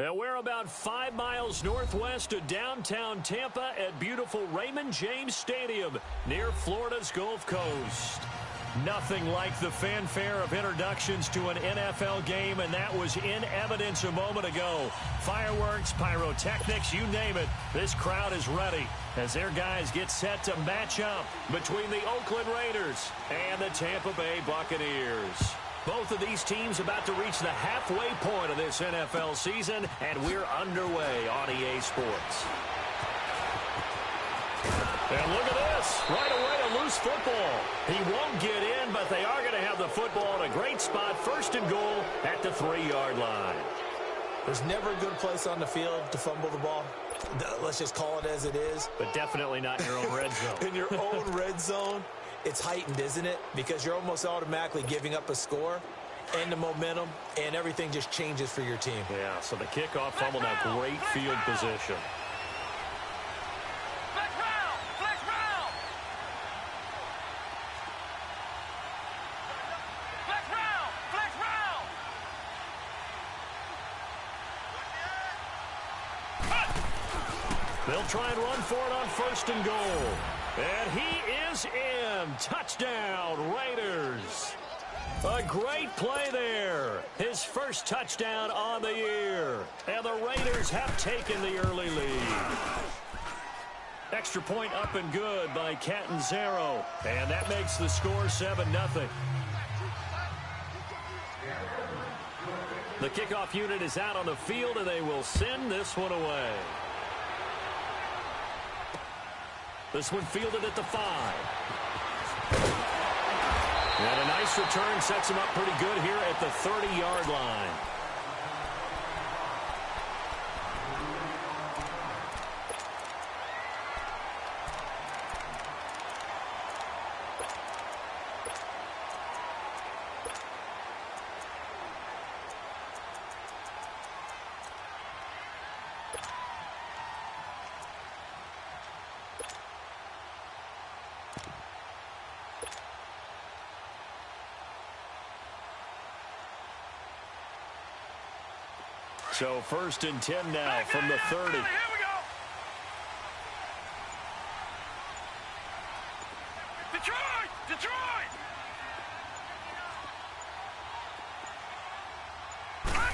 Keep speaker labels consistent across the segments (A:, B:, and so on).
A: And we're about 5 miles northwest of downtown Tampa at beautiful Raymond James Stadium near Florida's Gulf Coast. Nothing like the fanfare of introductions to an NFL game, and that was in evidence a moment ago. Fireworks, pyrotechnics, you name it. This crowd is ready as their guys get set to match up between the Oakland Raiders and the Tampa Bay Buccaneers. Both of these teams about to reach the halfway point of this NFL season, and we're underway on EA Sports. And look at this. Right away, a loose football. He won't get in, but they are going to have the football in a great spot. First and goal at the 3-yard line.
B: There's never a good place on the field to fumble the ball. Let's just call it as it is.
A: But definitely not in your own red zone.
B: In your own red zone, it's heightened, isn't it? Because you're almost automatically giving up a score and the momentum, and everything just changes for your team.
A: Yeah, so the kickoff fumble, now great field position. They'll try and run for it on first and goal. And he is in. Touchdown, Raiders. A great play there. His first touchdown on the year. And the Raiders have taken the early lead. Extra point up and good by Catanzaro. And that makes the score 7-0. The kickoff unit is out on the field, and they will send this one away. This one fielded at the 5. And a nice return sets him up pretty good here at the 30-yard line. So first and 10 now from the 30.
C: Here we go. Detroit! Detroit!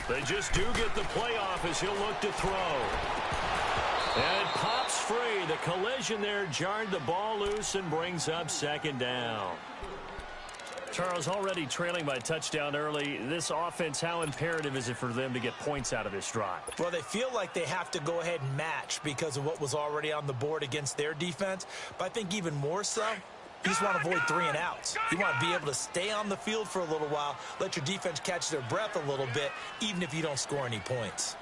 A: They just do get the playoff as he'll look to throw. And it pops free. The collision there jarred the ball loose and brings up second down. Charles, already trailing by a touchdown early. This offense, how imperative is it for them to get points out of this drive?
B: Well, they feel like they have to go ahead and match because of what was already on the board against their defense. But I think even more so, you just want to avoid 3 and outs. You want to be able to stay on the field for a little while, let your defense catch their breath a little bit, even if you don't score any points.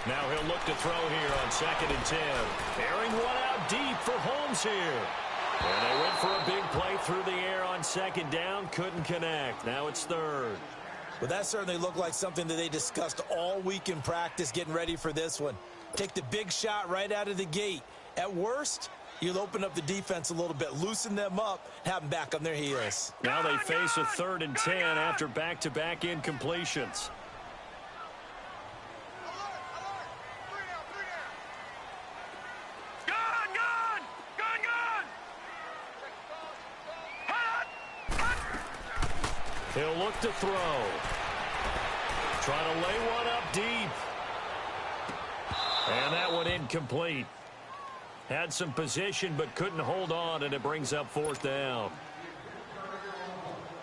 A: Now he'll look to throw here on 2nd and 10. Airing one out deep for Holmes here. And they went for a big play through the air on 2nd down. Couldn't connect. Now it's 3rd.
B: Well, that certainly looked like something that they discussed all week in practice getting ready for this one. Take the big shot right out of the gate. At worst, you'll open up the defense a little bit, loosen them up, have them back on their heels.
A: Now they face a 3rd and 10 after back-to-back incompletions. He'll look to throw. Trying to lay one up deep. And that one incomplete. Had some position but couldn't hold on, and it brings up 4th down.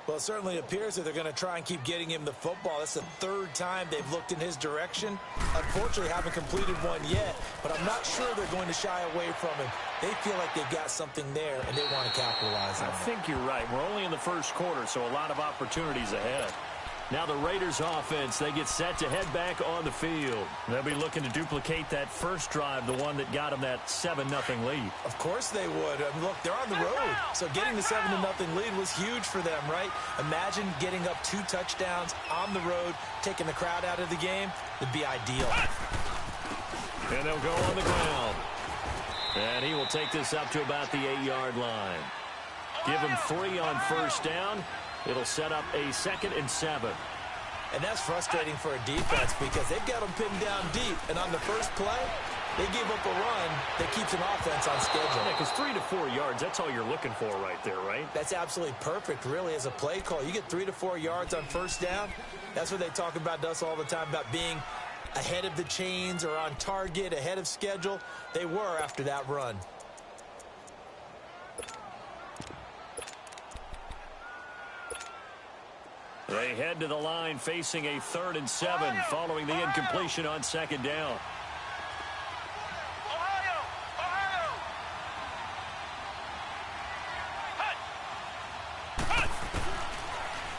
B: Well, it certainly appears that they're going to try and keep getting him the football. That's the 3rd time they've looked in his direction. Unfortunately, haven't completed one yet, but I'm not sure they're going to shy away from him. They feel like they've got something there, and they want to capitalize on it.
A: I think you're right. We're only in the first quarter, so a lot of opportunities ahead. Now the Raiders offense, they get set to head back on the field. They'll be looking to duplicate that first drive, the one that got them that 7-0 lead.
B: Of course they would. I mean, look, they're on the road. So getting the 7-0 lead was huge for them, right? Imagine getting up 2 touchdowns on the road, taking the crowd out of the game. It'd be ideal.
A: And they'll go on the ground. And he will take this up to about the 8-yard line. Give him 3 on first down. It'll set up a 2nd and 7.
B: And that's frustrating for a defense because they've got them pinned down deep. And on the first play, they give up a run that keeps an offense on schedule.
A: Yeah, because 3 to 4 yards, that's all you're looking for right there, right?
B: That's absolutely perfect, really, as a play call. You get 3 to 4 yards on first down. That's what they talk about to us all the time, about being ahead of the chains or on target, ahead of schedule. They were after that run.
A: They head to the line facing a 3rd and 7 following the incompletion on 2nd down.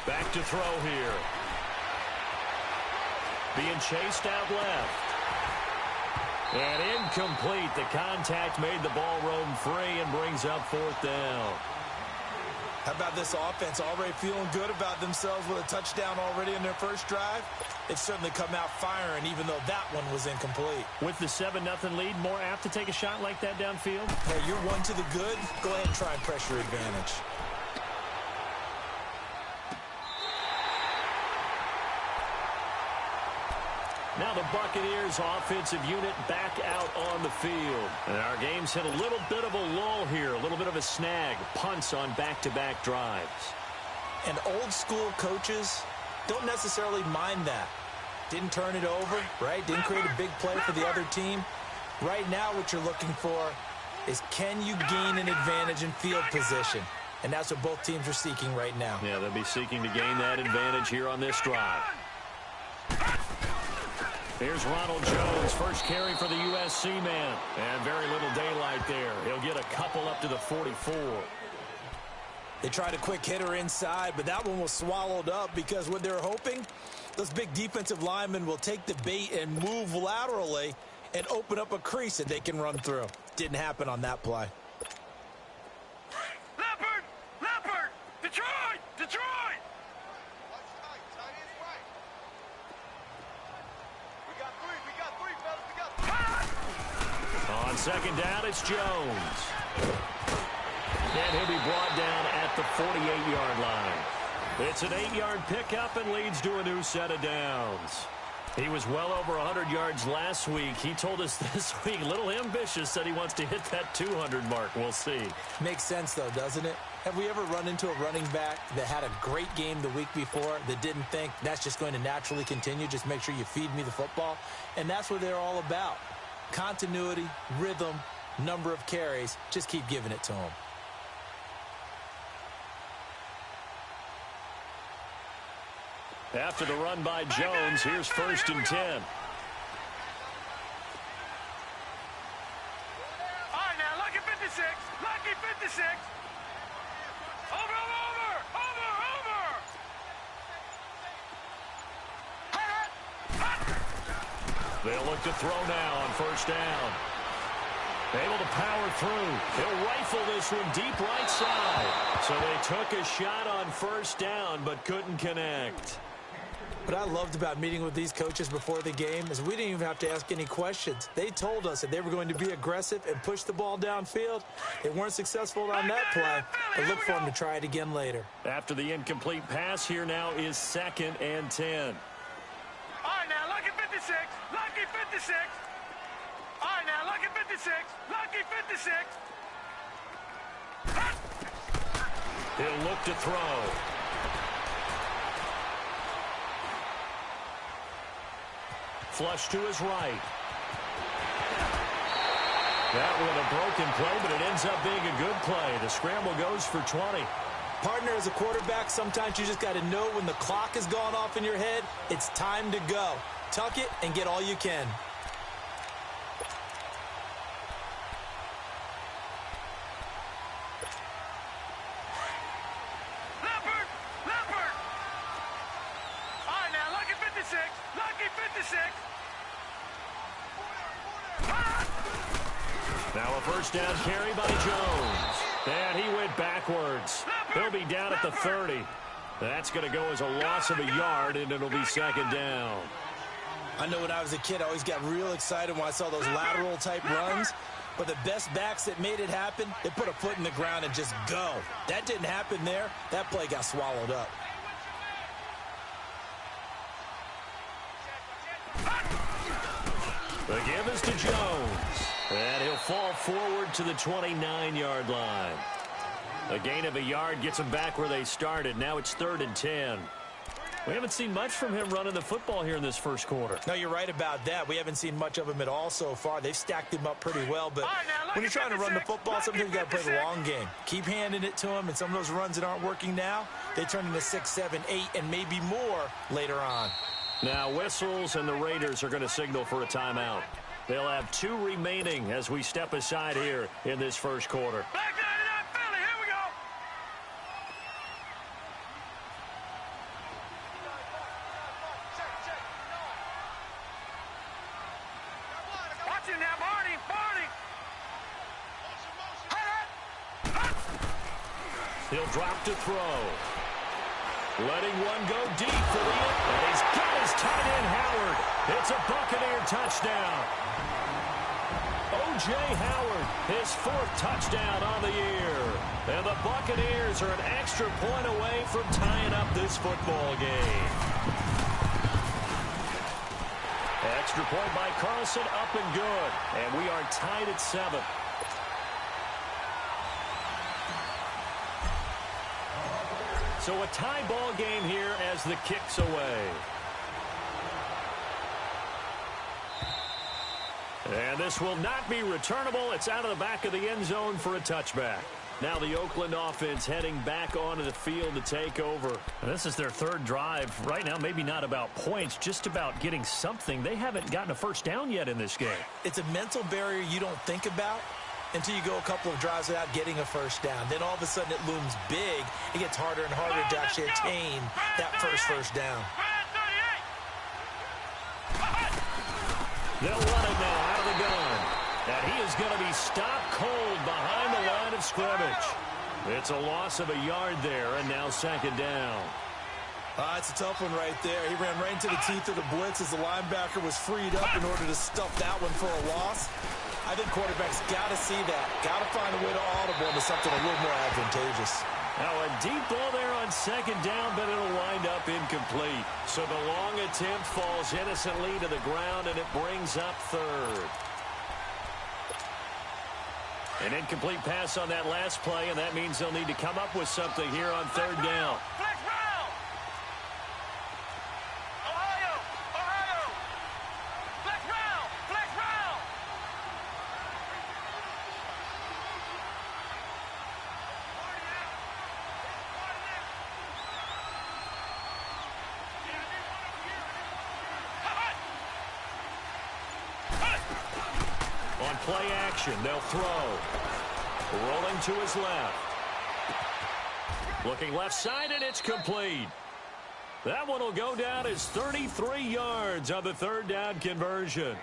A: Back to throw here. Being chased out left. And incomplete. The contact made the ball roam free and brings up 4th down.
B: How about this offense already feeling good about themselves with a touchdown already in their first drive? They've certainly come out firing, even though that one was incomplete.
A: With the 7-0 lead, more apt to take a shot like that downfield?
B: Hey, you're one to the good. Go ahead and try and pressure advantage.
A: Now the Buccaneers offensive unit back out on the field. And our game's hit a little bit of a lull here, a little bit of a snag. Punts on back-to-back drives.
B: And old school coaches don't necessarily mind that. Didn't turn it over, right? Didn't create a big play for the other team. Right now what you're looking for is, can you gain an advantage in field position? And that's what both teams are seeking right now.
A: Yeah, they'll be seeking to gain that advantage here on this drive. Here's Ronald Jones, first carry for the USC man. And very little daylight there. He'll get a couple up to the 44.
B: They tried a quick hitter inside, but that one was swallowed up because what they're hoping, those big defensive linemen will take the bait and move laterally and open up a crease that they can run through. Didn't happen on that play.
C: Leopard! Detroit!
A: On 2nd down, it's Jones. And he'll be brought down at the 48-yard line. It's an 8-yard pickup and leads to a new set of downs. He was well over 100 yards last week. He told us this week, a little ambitious, that he wants to hit that 200 mark. We'll see.
B: Makes sense, though, doesn't it? Have we ever run into a running back that had a great game the week before that didn't think that's just going to naturally continue? Just make sure you feed me the football. And that's what they're all about. Continuity, rhythm, number of carries. Just keep giving it to them.
A: After the run by Jones, here's 1st and 10.
C: All right, now, lucky 56. Lucky 56. Over.
A: They'll look to throw now on 1st down. Able to power through. He'll rifle this one deep right side. So they took a shot on 1st down, but couldn't connect.
B: What I loved about meeting with these coaches before the game is we didn't even have to ask any questions. They told us that they were going to be aggressive and push the ball downfield. They weren't successful on that play, but look for them to try it again later.
A: After the incomplete pass, here now is 2nd and 10.
C: All right, now, lucky 56. Lucky 56. All right, now, lucky 56. Lucky 56.
A: He'll look to throw. Flush to his right. That one a broken play, but it ends up being a good play. The scramble goes for 20.
B: Partner, as a quarterback, sometimes you just got to know when the clock has gone off in your head, it's time to go. Tuck it and get all you can.
C: Leopard! All right, now, lucky 56. Lucky 56.
A: Now a 1st down carry by Jones. And he went backwards. He'll be down at the 30. That's going to go as a loss of a yard, and it'll be 2nd down.
B: I know when I was a kid, I always got real excited when I saw those lateral type runs. But the best backs that made it happen, they put a foot in the ground and just go. That didn't happen there. That play got swallowed up.
A: The give is to Jones. And he'll fall forward to the 29-yard line. A gain of a yard gets them back where they started. Now it's 3rd and 10. We haven't seen much from him running the football here in this first quarter.
B: No, you're right about that. We haven't seen much of him at all so far. They've stacked him up pretty well. But when you're trying to run the football, sometimes you got to play the long game. Keep handing it to him, and some of those runs that aren't working now, they turn into 6, 7, 8, and maybe more later on.
A: Now whistles, and the Raiders are going to signal for a timeout. They'll have 2 remaining as we step aside here in this first quarter.
C: Back 99 Philly, here we go. Watch it now, Barney.
A: He'll drop to throw. Letting one go deep for the end. And he's got his tight end, Howard. It's a Buccaneer touchdown. O.J. Howard, his 4th touchdown on the year. And the Buccaneers are an extra point away from tying up this football game. Extra point by Carlson, up and good. And we are tied at 7. So a tie ball game here as the kick's away. And this will not be returnable. It's out of the back of the end zone for a touchback. Now the Oakland offense heading back onto the field to take over. And this is their 3rd drive. Right now, maybe not about points, just about getting something. They haven't gotten a first down yet in this game.
B: It's a mental barrier you don't think about until you go a couple of drives without getting a first down. Then all of a sudden it looms big. It gets harder and harder to actually attain that first down.
A: They'll run it now out of the gun. And he is going to be stopped cold behind the line of scrimmage. It's a loss of a yard there, and now 2nd down.
B: It's a tough one right there. He ran right into the teeth of the blitz as the linebacker was freed up in order to stuff that one for a loss. I think quarterbacks got to see that. Got to find a way to audible into something a little more advantageous.
A: Now a deep ball there on 2nd down, but it'll wind up incomplete. So the long attempt falls innocently to the ground, and it brings up 3rd. An incomplete pass on that last play, and that means they'll need to come up with something here on 3rd down. On play action, they'll throw. Rolling to his left. Looking left side, and it's complete. That one will go down as 33 yards on the 3rd down conversion.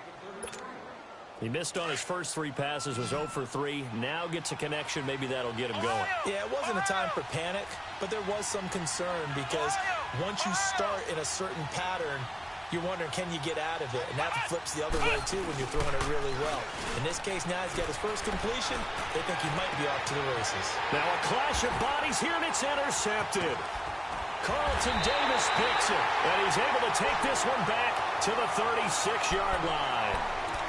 A: He missed on his first 3 passes, was 0 for 3. Now gets a connection. Maybe that'll get him going.
B: Yeah, it wasn't a time for panic, but there was some concern because once you start in a certain pattern, you're wondering, can you get out of it? And that flips the other way, too, when you're throwing it really well. In this case, now he's got his first completion. They think he might be off to the races.
A: Now a clash of bodies here, and it's intercepted. Carlton Davis picks it, and he's able to take this one back to the 36-yard line.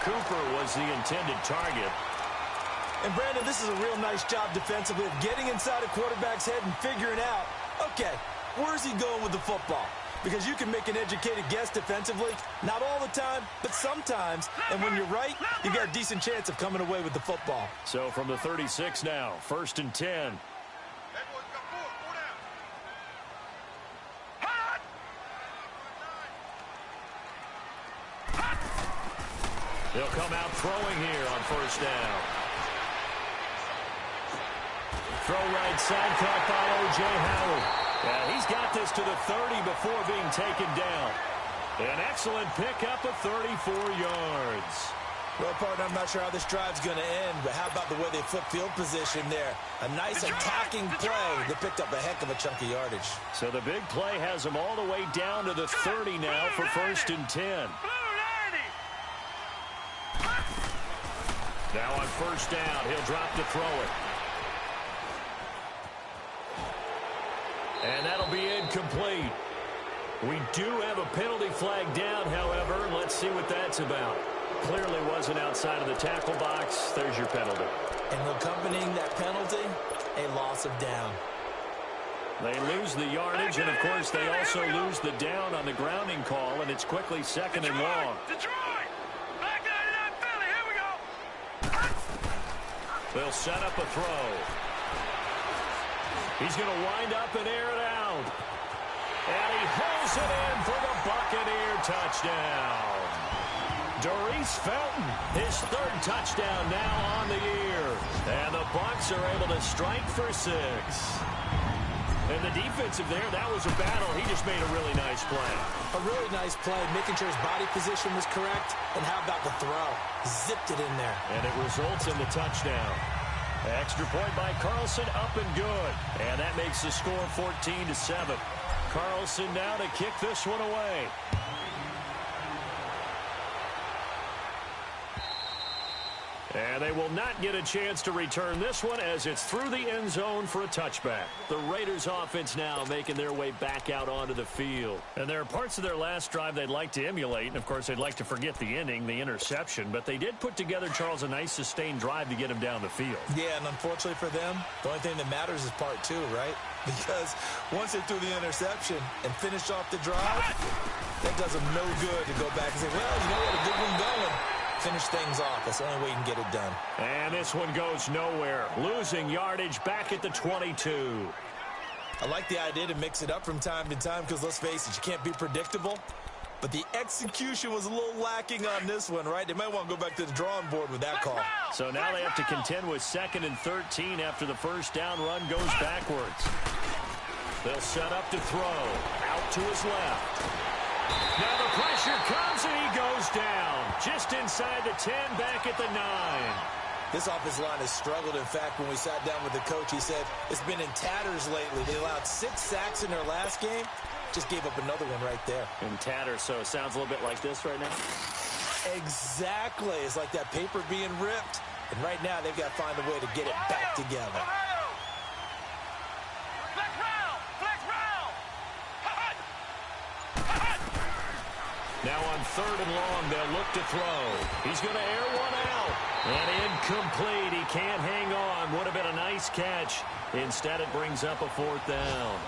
A: Cooper was the intended target.
B: And, Brandon, this is a real nice job defensively of getting inside a quarterback's head and figuring out, okay, where's he going with the football? Because you can make an educated guess defensively, not all the time, but sometimes. And when you're right, you got a decent chance of coming away with the football.
A: So from the 36 now, 1st and 10. They'll come out throwing here on 1st down. Throw right side, caught by O.J. Howard. And he's got this to the 30 before being taken down. An excellent pickup of 34 yards.
B: Well, partner, I'm not sure how this drive's going to end, but how about the way they flip field position there? A nice attacking play that picked up a heck of a chunk of yardage.
A: So the big play has them all the way down to the 30 now for 1st and 10. Now on first down, he'll drop to throw it. And that'll be incomplete. We do have a penalty flag down, however. Let's see what that's about. Clearly wasn't outside of the tackle box. There's your penalty.
B: And accompanying that penalty, a loss of down.
A: They lose the yardage, and, of course, they also lose the down on the grounding call, and it's quickly second and long.
C: Detroit! Back 99 Philly, here we go!
A: They'll set up a throw. He's going to wind up and air it out. And he pulls it in for the Buccaneer touchdown. Doris Felton, his third touchdown now on the year. And the Bucs are able to strike for 6. And the defensive there, that was a battle. He just made a really nice play.
B: A really nice play, making sure his body position was correct. And how about the throw? Zipped it in there.
A: And it results in the touchdown. Extra point by Carlson, up and good. And that makes the score 14-7. Carlson now to kick this one away. And they will not get a chance to return this one as it's through the end zone for a touchback. The Raiders offense now making their way back out onto the field. And there are parts of their last drive they'd like to emulate. And, of course, they'd like to forget the ending, the interception. But they did put together, Charles, a nice sustained drive to get him down the field.
B: Yeah, and unfortunately for them, the only thing that matters is part 2, right? Because once they threw the interception and finished off the drive, that does them no good to go back and say, well, you know what, a good one going. Finish things off. That's the only way you can get it done.
A: And this one goes nowhere. Losing yardage back at the 22.
B: I like the idea to mix it up from time to time because, let's face it, you can't be predictable. But the execution was a little lacking on this one, right? They might want to go back to the drawing board with that call.
A: So now they have to contend with 2nd and 13 after the first down run goes backwards. They'll set up to throw. Out to his left. Now the pressure comes and he goes down. Just inside the 10, back at the 9.
B: This offensive line has struggled. In fact, when we sat down with the coach, he said it's been in tatters lately. They allowed 6 sacks in their last game. Just gave up another one right there.
A: In tatters, so it sounds a little bit like this right now?
B: Exactly. It's like that paper being ripped. And right now, they've got to find a way to get it back together.
A: Now on 3rd and long, they'll look to throw. He's going to air one out. And incomplete. He can't hang on. Would have been a nice catch. Instead, it brings up a 4th down.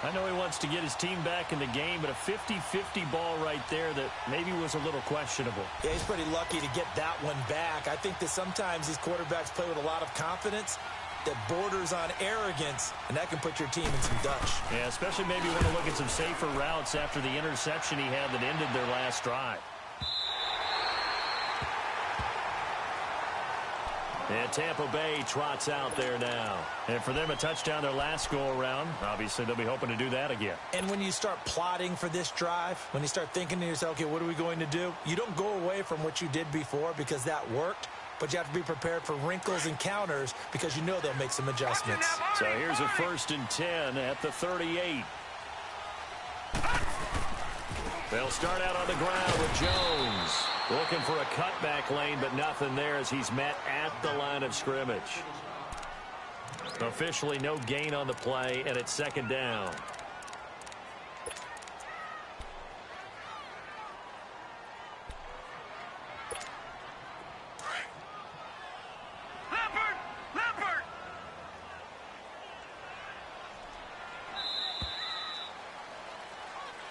A: I know he wants to get his team back in the game, but a 50-50 ball right there that maybe was a little questionable.
B: Yeah, he's pretty lucky to get that one back. I think that sometimes these quarterbacks play with a lot of confidence that borders on arrogance, and that can put your team in some Dutch.
A: Yeah, especially maybe want to look at some safer routes after the interception he had that ended their last drive. And Tampa Bay trots out there now. And for them, a touchdown their last go-around. Obviously, they'll be hoping to do that again.
B: And when you start plotting for this drive, when you start thinking to yourself, okay, what are we going to do? You don't go away from what you did before because that worked. But you have to be prepared for wrinkles and counters because you know they'll make some adjustments.
A: So here's a 1st and 10 at the 38. They'll start out on the ground with Jones. Looking for a cutback lane, but nothing there as he's met at the line of scrimmage. Officially no gain on the play, and it's 2nd down.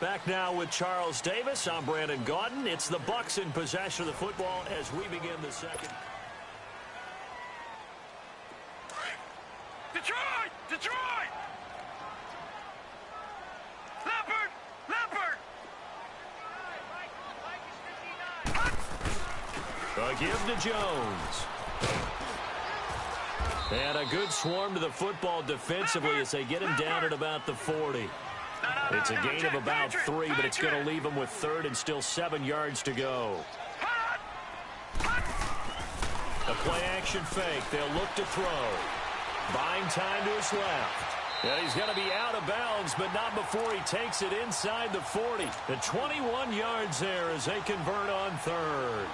A: Back now with Charles Davis. I'm Brandon Gaudin. It's the Bucs in possession of the football as we begin the second.
C: Detroit! Detroit! Leopard!
A: A give to Jones. And a good swarm to the football defensively as they get him down at about the 40. It's a gain of about 3, but it's going to leave him with 3rd and still 7 yards to go. A play-action fake. They'll look to throw. Buying time to his left. And he's going to be out of bounds, but not before he takes it inside the 40. The 21 yards there as they convert on 3rd.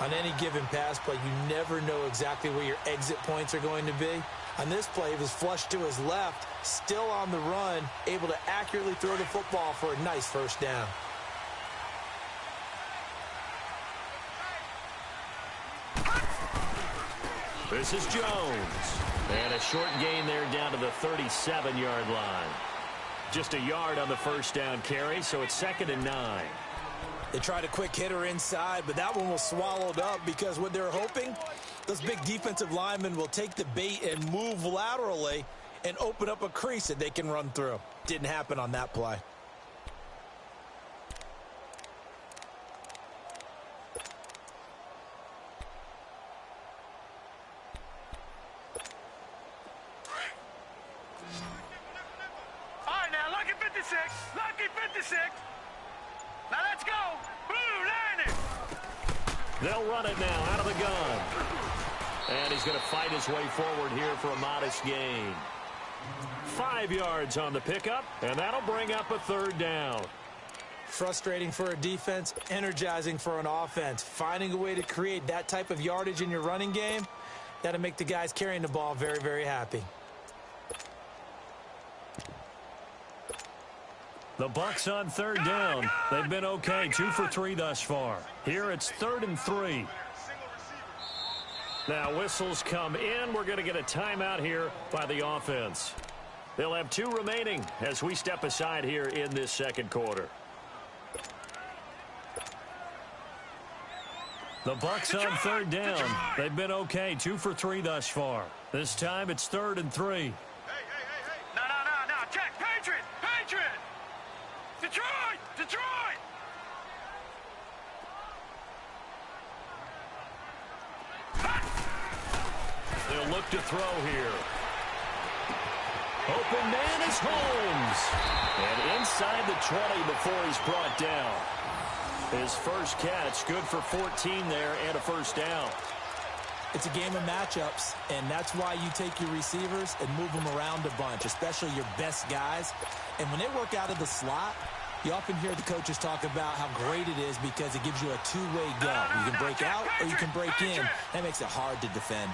B: On any given pass play, you never know exactly where your exit points are going to be. On this play, he was flushed to his left, still on the run, able to accurately throw the football for a nice first down.
A: This is Jones. And a short gain there down to the 37-yard line. Just a yard on the first down carry, so it's 2nd and 9.
B: They tried a quick hitter inside, but that one was swallowed up because what they're hoping, those big defensive linemen will take the bait and move laterally and open up a crease that they can run through. Didn't happen on that play.
C: All right, now, lucky 56. Lucky 56. Now let's go. Blue line it.
A: They'll run it now out of the gun. And he's going to fight his way forward here for a modest gain. 5 yards on the pickup, and that'll bring up a 3rd down.
B: Frustrating for a defense, energizing for an offense. Finding a way to create that type of yardage in your running game, that'll make the guys carrying the ball very, very happy.
A: The Bucs on 3rd down. They've been okay, 2 for 3 thus far. Here it's 3rd and 3. Now whistles come in. We're going to get a timeout here by the offense. They'll have 2 remaining as we step aside here in this second quarter. The Bucs on 3rd down. They've been okay, 2 for 3 thus far. This time it's 3rd and 3.
C: No. Check. Patriot. Detroit.
A: They'll look to throw here. Open man is Holmes. And inside the 20 before he's brought down. His first catch, good for 14 there and a first down.
B: It's a game of matchups, and that's why you take your receivers and move them around a bunch, especially your best guys. And when they work out of the slot, you often hear the coaches talk about how great it is because it gives you a two-way go. You can break out or you can break in. That makes it hard to defend.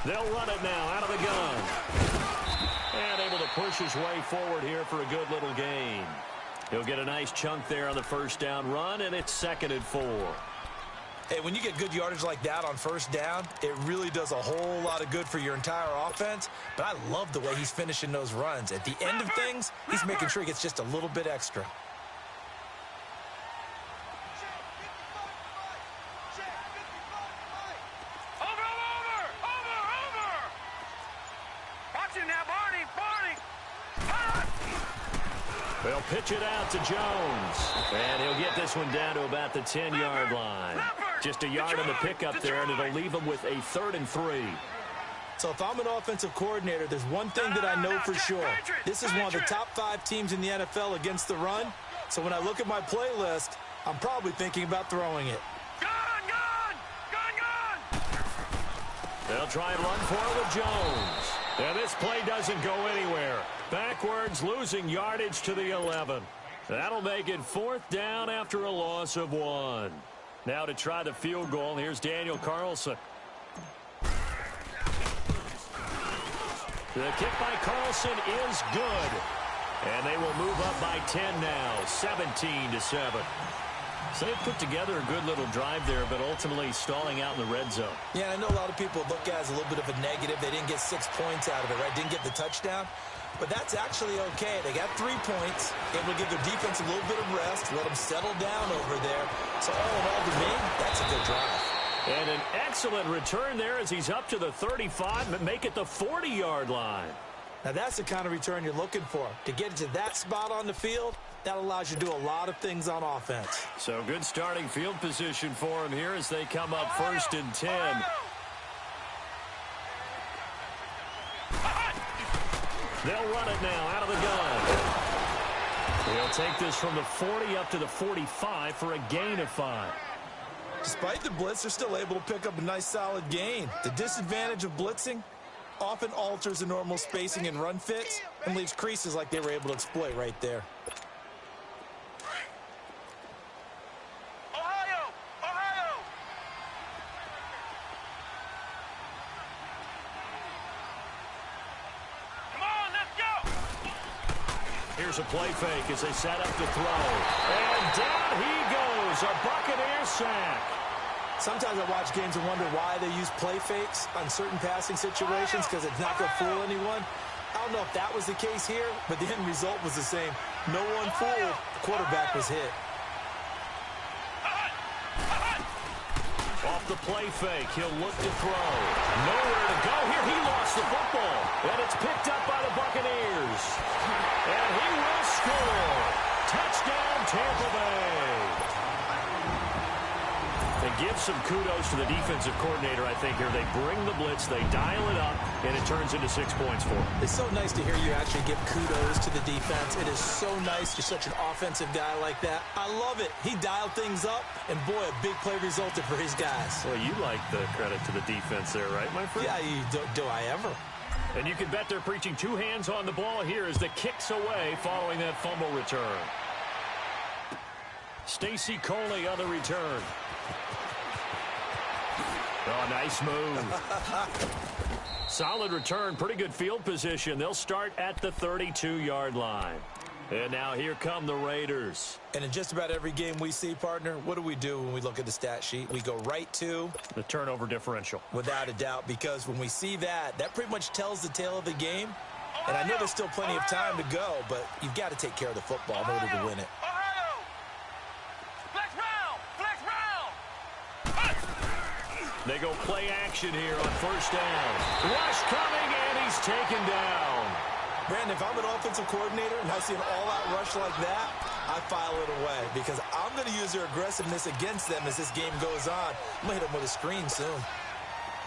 A: They'll run it now out of the gun. And able to push his way forward here for a good little gain. He'll get a nice chunk there on the first down run, and it's 2nd and 4.
B: Hey, when you get good yardage like that on first down, it really does a whole lot of good for your entire offense. But I love the way he's finishing those runs. At the end of things, he's making sure he gets just a little bit extra.
A: They'll pitch it out to Jones. And he'll get this one down to about the 10-yard line. Just a yard on the pickup there, and it'll leave him with a 3rd and 3.
B: So if I'm an offensive coordinator, there's one thing that I know for sure. This is one of the top 5 teams in the NFL against the run. So when I look at my playlist, I'm probably thinking about throwing it.
C: Gun!
A: They'll try and run for it with Jones. And this play doesn't go anywhere. Backwards, losing yardage to the 11. That'll make it 4th down after a loss of 1. Now to try the field goal, here's Daniel Carlson. The kick by Carlson is good. And they will move up by 10 now, 17-7. So they put together a good little drive there, but ultimately stalling out in the red zone.
B: Yeah, I know a lot of people look at it as a little bit of a negative. They didn't get 6 points out of it, right? Didn't get the touchdown. But that's actually okay. They got 3 points, able to give their defense a little bit of rest, let them settle down over there. So all in all, to me, that's a good drive.
A: And an excellent return there as he's up to the 35, but make it the 40-yard line.
B: Now that's the kind of return you're looking for. To get it to that spot on the field, that allows you to do a lot of things on offense.
A: So good starting field position for him here as they come up 1st and 10. They'll run it now out of the gun. He'll take this from the 40 up to the 45 for a gain of 5.
B: Despite the blitz, they're still able to pick up a nice solid gain. The disadvantage of blitzing often alters the normal spacing and run fits and leaves creases like they were able to exploit right there.
A: Here's a play fake as they set up to throw. And down he goes. A Buccaneer sack.
B: Sometimes I watch games and wonder why they use play fakes on certain passing situations because it's not going to fool anyone. I don't know if that was the case here, but the end result was the same. No one fooled. The quarterback was hit.
A: Off the play fake, he'll look to throw. Nowhere to go here. He lost the football. And it's picked up by the Buccaneers. And he will score. Touchdown, Tampa Bay. They give some kudos to the defensive coordinator, I think, here. They bring the blitz, they dial it up, and it turns into 6 points for them.
B: It's so nice to hear you actually give kudos to the defense. It is so nice. You're such an offensive guy like that. I love it. He dialed things up, and boy, a big play resulted for his guys.
A: Well, you like the credit to the defense there, right, my friend?
B: Yeah, do I ever?
A: And you can bet they're preaching 2 hands on the ball here as the kick's away following that fumble return. Stacy Coley on the return. Oh, nice move. Solid return, pretty good field position. They'll start at the 32-yard line. And now here come the Raiders.
B: And in just about every game we see, partner, what do when we look at the stat sheet? We go right to
A: the turnover differential.
B: Without a doubt, because when we see that, that pretty much tells the tale of the game. And I know there's still plenty of time to go, but you've got to take care of the football in order to win it.
A: They go play action here on first down. Rush coming, and he's taken down.
B: Brandon, if I'm an offensive coordinator and I see an all-out rush like that, I file it away because I'm going to use their aggressiveness against them as this game goes on. I'm going to hit them with a screen soon.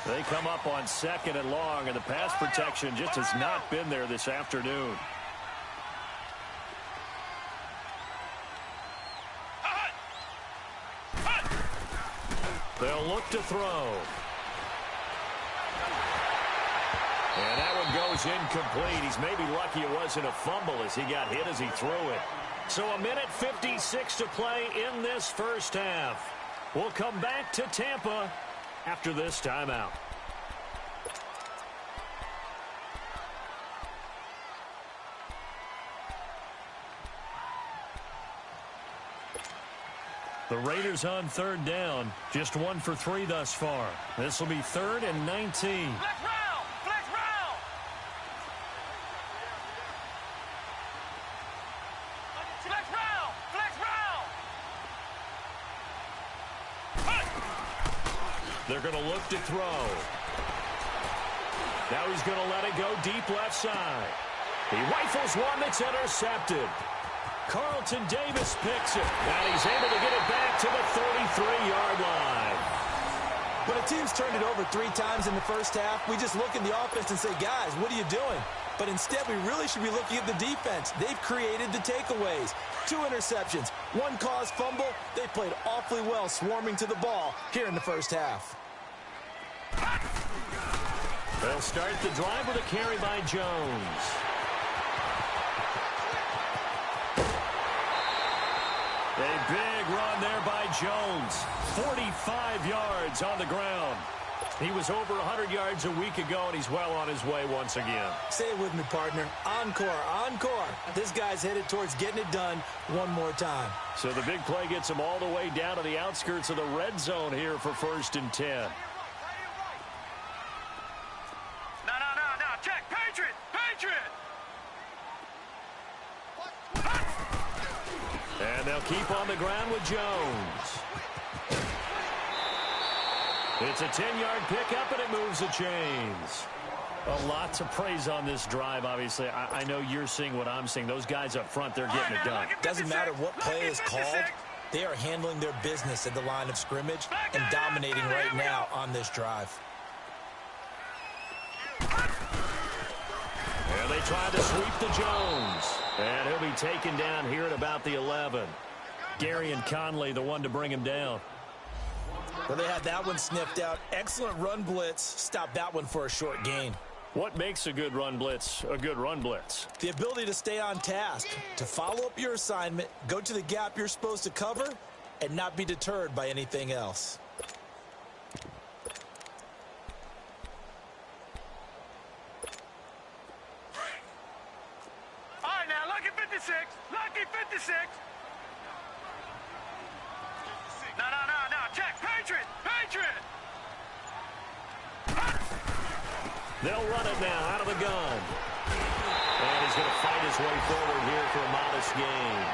A: They come up on 2nd and long, and the pass protection just has not been there this afternoon. They'll look to throw. And that one goes incomplete. He's maybe lucky it wasn't a fumble as he got hit as he threw it. So 1:56 to play in this first half. We'll come back to Tampa after this timeout. The Raiders on 3rd down. Just 1 for 3 thus far. This will be 3rd and 19.
C: Flex round! Flex round! Flex round! Flex round!
A: They're going to look to throw. Now he's going to let it go deep left side. He rifles one that's intercepted. Carlton Davis picks it, and he's able to get it back to the 33-yard line.
B: When a team's turned it over 3 times in the first half, we just look at the offense and say, guys, what are you doing? But instead, we really should be looking at the defense. They've created the takeaways. 2 interceptions, 1 caused fumble. They played awfully well swarming to the ball here in the first half.
A: They'll start the drive with a carry by Jones. A big run there by Jones. 45 yards on the ground. He was over 100 yards a week ago, and he's well on his way once again.
B: Say it with me, partner. Encore, encore. This guy's headed towards getting it done one more time.
A: So the big play gets him all the way down to the outskirts of the red zone here for 1st and 10.
C: No. Check. Patriot!
A: And they'll keep on the ground with Jones. It's a 10-yard pickup, and it moves the chains. A lot to praise on this drive, obviously. I know you're seeing what I'm seeing. Those guys up front, they're getting it done.
B: Doesn't matter what play is called. They are handling their business at the line of scrimmage and dominating right now on this drive.
A: And they try to sweep to Jones. And he'll be taken down here at about the 11. Gary and Conley, the one to bring him down.
B: Well, they had that one sniffed out. Excellent run blitz. Stopped that one for a short gain.
A: What makes a good run blitz a good run blitz?
B: The ability to stay on task, to follow up your assignment, go to the gap you're supposed to cover, and not be deterred by anything else.
C: All right, now, look at 56. 56. No. Check. Patriot. Patriot.
A: They'll run it now out of the gun. And he's going to fight his way forward here for a modest gain.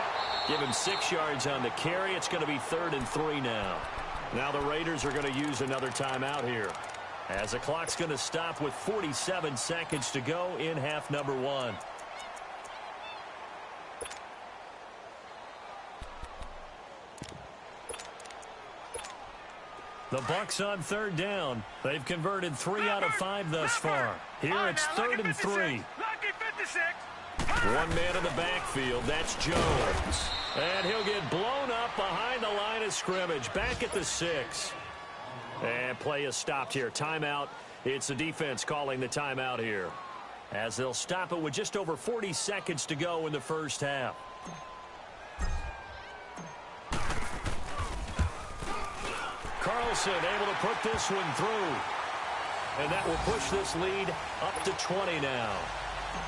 A: Give him 6 yards on the carry. It's going to be 3rd and 3 now. Now the Raiders are going to use another timeout here, as the clock's going to stop with 47 seconds to go in half number 1. The Bucs on 3rd down. They've converted 3 out of 5 thus far. Here it's 3rd and 3.
C: Lucky 56.
A: 1 man in the backfield. That's Jones. And he'll get blown up behind the line of scrimmage. Back at the 6. And play is stopped here. Timeout. It's the defense calling the timeout here, as they'll stop it with just over 40 seconds to go in the first half. Carlson able to put this one through. And that will push this lead up to 20 now.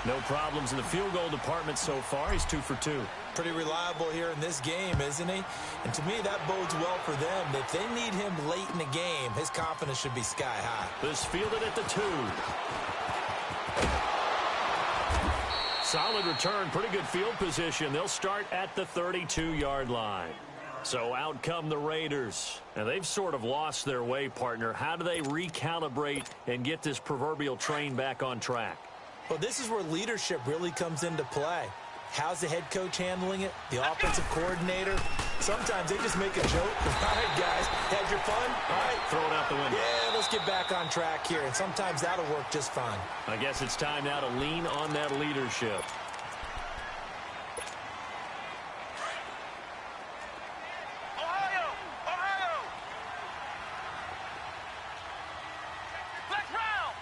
A: No problems in the field goal department so far. He's 2 for 2.
B: Pretty reliable here in this game, isn't he? And to me, that bodes well for them. If they need him late in the game, his confidence should be sky high.
A: This fielded at the 2. Solid return, pretty good field position. They'll start at the 32-yard line. So out come the Raiders. And they've sort of lost their way, partner. How do they recalibrate and get this proverbial train back on track?
B: Well, this is where leadership really comes into play. How's the head coach handling it? The offensive coordinator? Sometimes they just make a joke. All right, guys, had your fun? All right.
A: Throw it out the window.
B: Yeah, let's get back on track here. And sometimes that'll work just fine.
A: I guess it's time now to lean on that leadership.
C: Ohio. Flex round.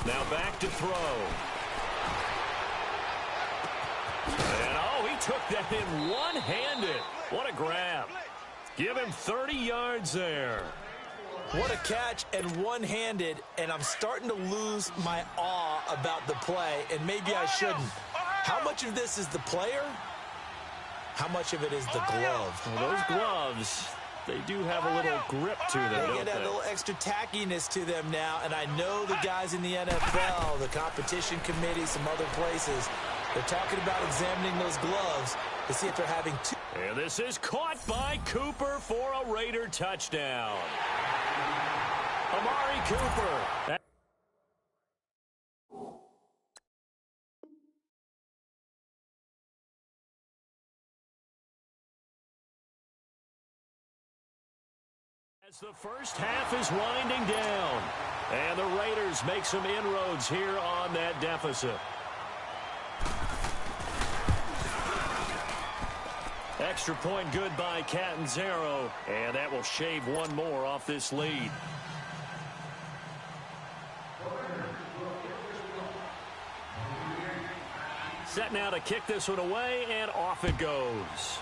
A: Now back to throw. And, oh, he took that in one-handed. What a grab. Give him 30 yards there.
B: What a catch, and one-handed, and I'm starting to lose my awe about the play, and maybe I shouldn't. How much of this is the player? How much of it is the glove?
A: Well, those gloves, they do have a little grip to them,
B: They
A: don't
B: get
A: they?
B: that little extra tackiness to them now, and I know the guys in the NFL, the competition committee, some other places, they're talking about examining those gloves to see if they're having two.
A: And this is caught by Cooper for a Raider touchdown. Amari Cooper. As the first half is winding down, and the Raiders make some inroads here on that deficit. Extra point good by Catanzaro, and that will shave one more off this lead. Set now to kick this one away, and off it goes.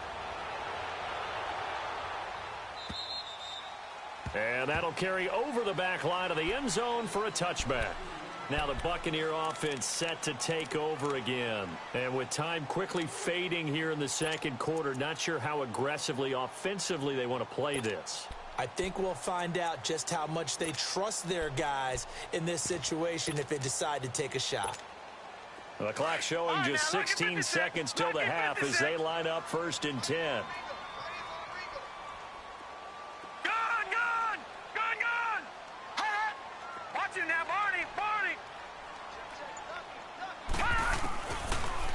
A: And that'll carry over the back line of the end zone for a touchback. Now the Buccaneer offense set to take over again. And with time quickly fading here in the second quarter, not sure how aggressively, offensively they want to play this.
B: I think we'll find out just how much they trust their guys in this situation if they decide to take a shot.
A: The clock showing just 16 seconds till the half as they line up 1st and 10.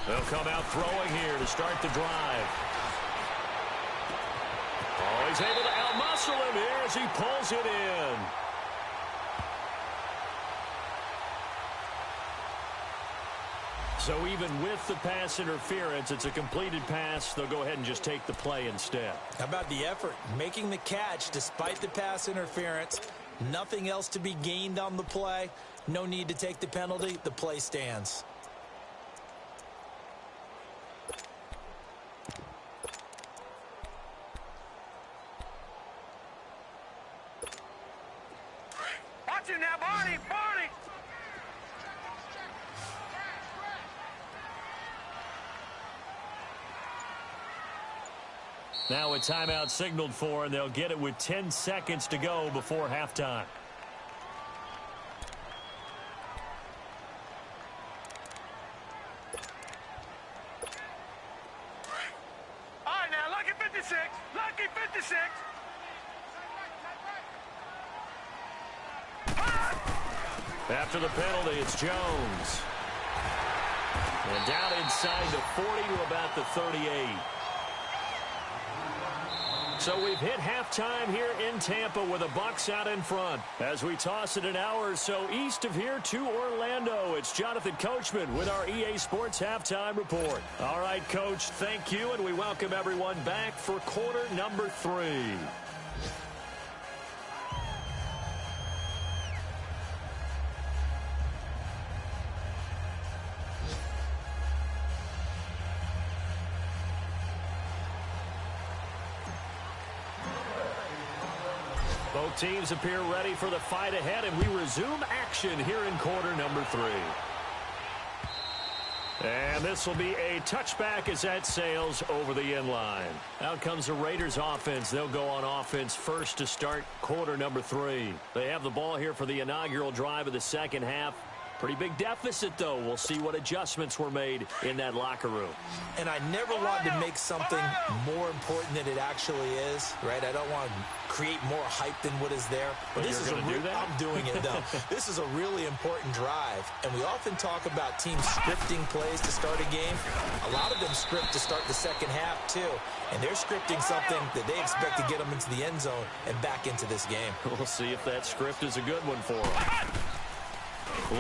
A: They'll come out throwing here to start the drive. Oh, he's able to outmuscle him here as he pulls it in. So even with the pass interference, it's a completed pass. They'll go ahead and just take the play instead.
B: How about the effort? Making the catch despite the pass interference. Nothing else to be gained on the play. No need to take the penalty. The play stands.
C: Now, Barney!
A: Now a timeout signaled for, and they'll get it with 10 seconds to go before halftime.
C: All right, now, lucky 56. Lucky 56.
A: After the penalty, it's Jones. And down inside the 40 to about the 38. So we've hit halftime here in Tampa with the Bucs out in front. As we toss it an hour or so east of here to Orlando, it's Jonathan Coachman with our EA Sports Halftime Report. All right, Coach, thank you, and we welcome everyone back for quarter number 3. Both teams appear ready for the fight ahead, and we resume action here in quarter number 3. And this will be a touchback as that sails over the end line. Out comes the Raiders offense. They'll go on offense first to start quarter number 3. They have the ball here for the inaugural drive of the second half. Pretty big deficit, though. We'll see what adjustments were made in that locker room.
B: And I never wanted to make something more important than it actually is, right? I don't want to create more hype than what is there.
A: But
B: this is
A: do that?
B: I'm doing it, though. This is a really important drive. And we often talk about teams scripting plays to start a game. A lot of them script to start the second half, too. And they're scripting something that they expect to get them into the end zone and back into this game.
A: We'll see if that script is a good one for them.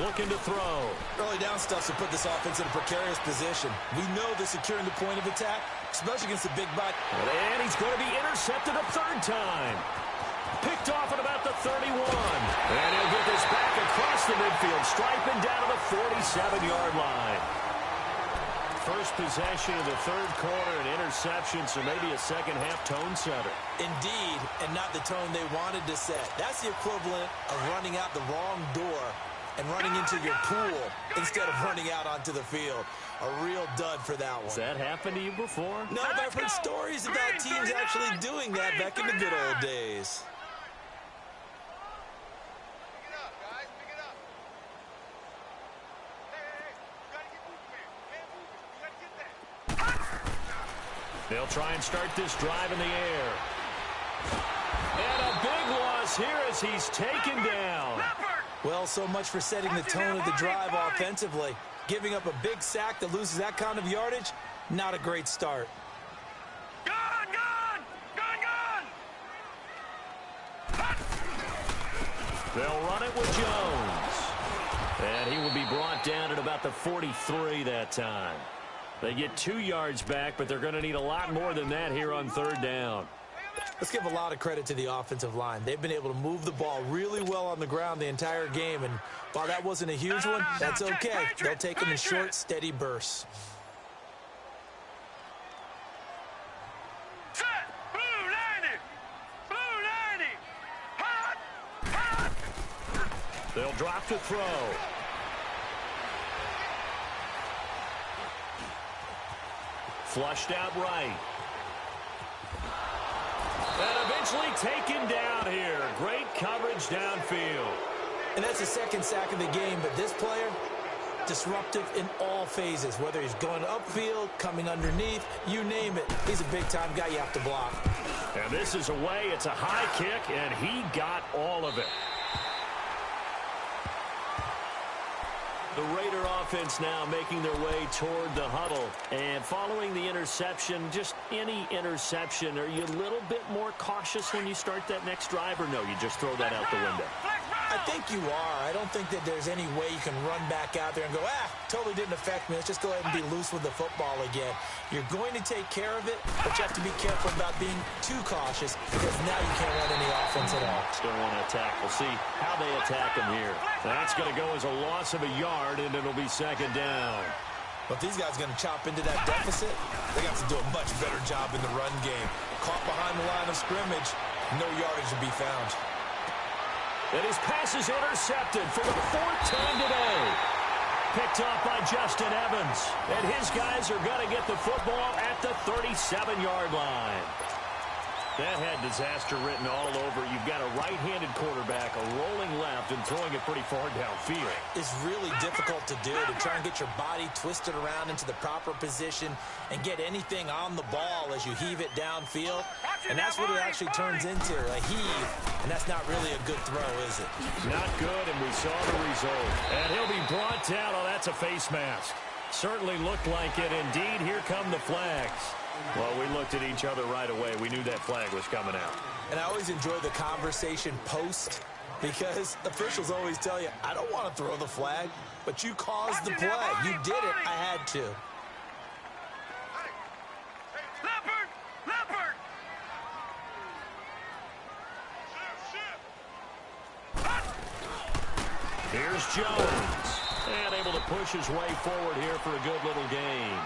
A: Looking to throw.
B: Early down stuff to put this offense in a precarious position. We know they're securing the point of attack, especially against the big body.
A: And he's going to be intercepted a third time. Picked off at about the 31. And he'll get this back across the midfield, striping down to the 47-yard line. First possession of the third quarter, an interception, so maybe a second-half tone setter.
B: Indeed, and not the tone they wanted to set. That's the equivalent of running out the wrong door and running into your pool instead of running out onto the field. A real dud for that one.
A: Has that happened to you before?
B: No, but I've heard stories about teams actually doing that back in the good old days.
C: Pick it up, guys. Pick it up. Hey, you got to get moving, man. Can't move it. You got to get that.
A: They'll try and start this drive in the air. And a big loss here as he's taken down.
B: Well, so much for setting the tone of the drive offensively. Giving up a big sack that loses that kind of yardage, not a great start.
C: Gone, gone! Gone, gone!
A: They'll run it with Jones. And he will be brought down at about the 43 that time. They get 2 yards back, but they're going to need a lot more than that here on third down.
B: Let's give a lot of credit to the offensive line. They've been able to move the ball really well on the ground the entire game, and while that wasn't a huge one, that's okay. They'll take them in short, steady bursts.
C: Set! Blue 90! Blue 90! Hot! Hot!
A: They'll drop to throw. Flushed out right. And eventually taken down here. Great coverage downfield.
B: And that's the second sack of the game, but this player, disruptive in all phases, whether he's going upfield, coming underneath, you name it. He's a big-time guy you have to block.
A: And this is away. It's a high kick, and he got all of it. The Raider offense now making their way toward the huddle. And following the interception, just any interception, are you a little bit more cautious when you start that next drive, or no, you just throw that out the window?
B: I think you are. I don't think that there's any way you can run back out there and go, totally didn't affect me. Let's just go ahead and be loose with the football again. You're going to take care of it, but you have to be careful about being too cautious because now you can't run any offense at all.
A: Still want to attack. We'll see how they attack him here. That's going to go as a loss of a yard, and it'll be second down.
B: But these guys are going to chop into that deficit. They got to do a much better job in the run game. Caught behind the line of scrimmage, no yardage to be found.
A: And his pass is intercepted for the 4th time today. Picked off by Justin Evans. And his guys are going to get the football at the 37-yard line. That had disaster written all over. You've got a right-handed quarterback, a rolling left, and throwing it pretty far downfield.
B: It's really difficult to do, to try and get your body twisted around into the proper position and get anything on the ball as you heave it downfield. And that's what it actually turns into, a heave. And that's not really a good throw, is it?
A: Not good, and we saw the result. And he'll be brought down. Oh, that's a face mask. Certainly looked like it. Indeed, here come the flags. Well, we looked at each other right away. We knew that flag was coming out.
B: And I always enjoy the conversation post, because officials always tell you, I don't want to throw the flag, but you caused the play. You did it. I had to.
C: Leopard! Leopard!
A: Here's Jones. And able to push his way forward here for a good little gain.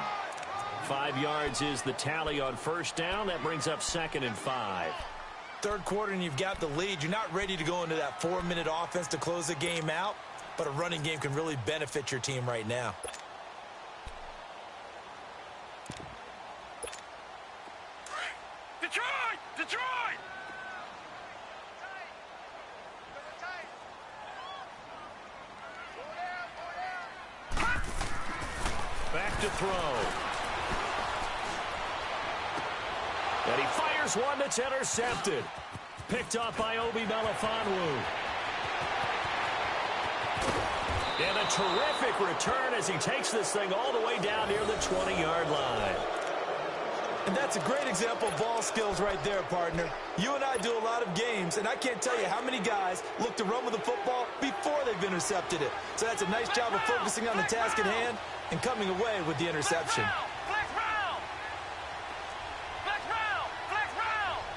A: 5 yards is the tally on first down. That brings up 2nd and 5.
B: Third quarter and you've got the lead. You're not ready to go into that 4-minute offense to close the game out, but a running game can really benefit your team right now.
C: Detroit! Detroit!
A: Back to throw. And he fires one that's intercepted. Picked off by Obi Melifonwu. And a terrific return as he takes this thing all the way down near the 20-yard line.
B: And that's a great example of ball skills right there, partner. You and I do a lot of games, and I can't tell you how many guys look to run with the football before they've intercepted it. So that's a nice job of focusing on the task at hand and coming away with the interception.
C: Flex round! Flex round! Flex round!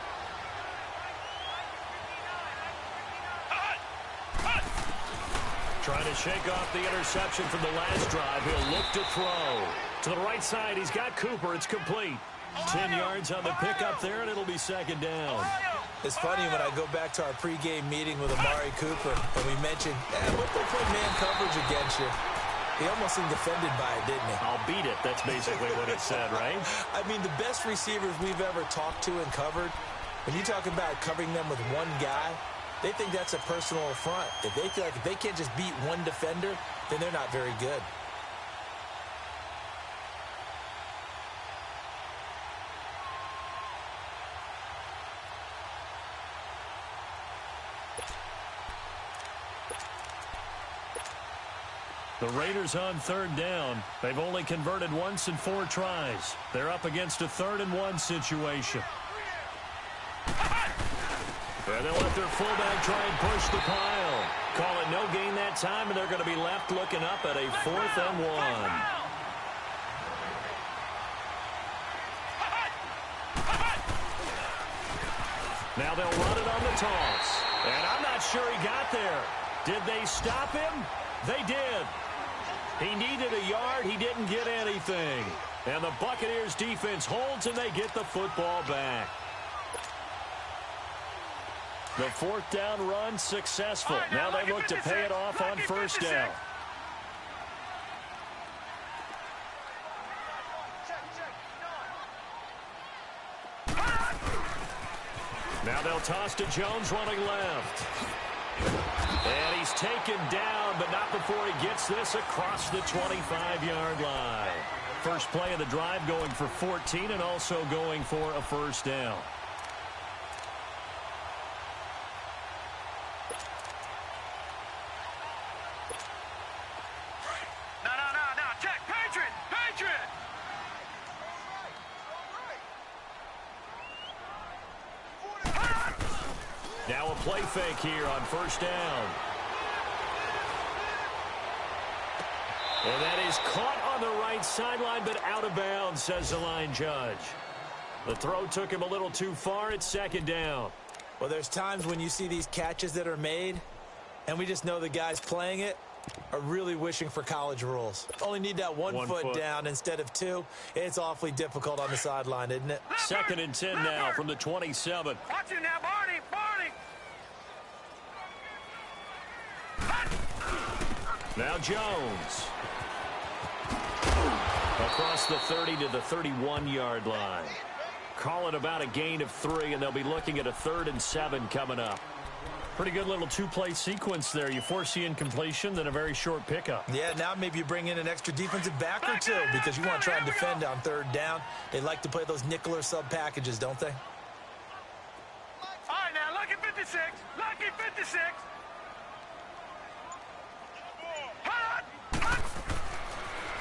A: Trying to shake off the interception from the last drive. He'll look to throw. To the right side, he's got Cooper. It's complete. 10 yards on the pickup there, and it'll be 2nd down.
B: It's funny when I go back to our pregame meeting with Amari Cooper, and we mentioned, what they play man coverage against you. He almost seemed offended by it, didn't he?
A: I'll beat it. That's basically what he said, right?
B: I mean, the best receivers we've ever talked to and covered, when you talk about covering them with one guy, they think that's a personal affront. If they feel like if they can't just beat one defender, then they're not very good.
A: The Raiders on 3rd down. They've only converted once in 4 tries. They're up against a 3rd and 1 situation. And they'll let their fullback try and push the pile. Call it no gain that time, and they're going to be left looking up at a 4th and 1. Now they'll run it on the toss. And I'm not sure he got there. Did they stop him? They did. He needed a yard. He didn't get anything. And the Buccaneers defense holds, and they get the football back. The 4th down run successful. Now they look to pay it off on 1st down. Now they'll toss to Jones running left. And he's taken down, but not before he gets this across the 25-yard line. First play of the drive going for 14 and also going for a 1st down.
C: No. Check. Patriot! Patriot!
A: Now a play fake here on 1st down. And that is caught on the right sideline, but out of bounds, says the line judge. The throw took him a little too far. It's 2nd down.
B: Well, there's times when you see these catches that are made, and we just know the guys playing it are really wishing for college rules. Only need that one foot down instead of 2. It's awfully difficult on the sideline, isn't it?
A: 2nd and 10 now from the 27.
C: Watch it now, Barney!
A: Now Jones. Across the 30 to the 31-yard line. Call it about a gain of 3, and they'll be looking at a 3rd and 7 coming up. Pretty good little two-play sequence there. You force the incompletion, then a very short pickup.
B: Yeah, now maybe you bring in an extra defensive back or two because you want to try and defend on 3rd down. They like to play those nickel or sub packages, don't they?
C: All right, now, lucky 56. Lucky 56.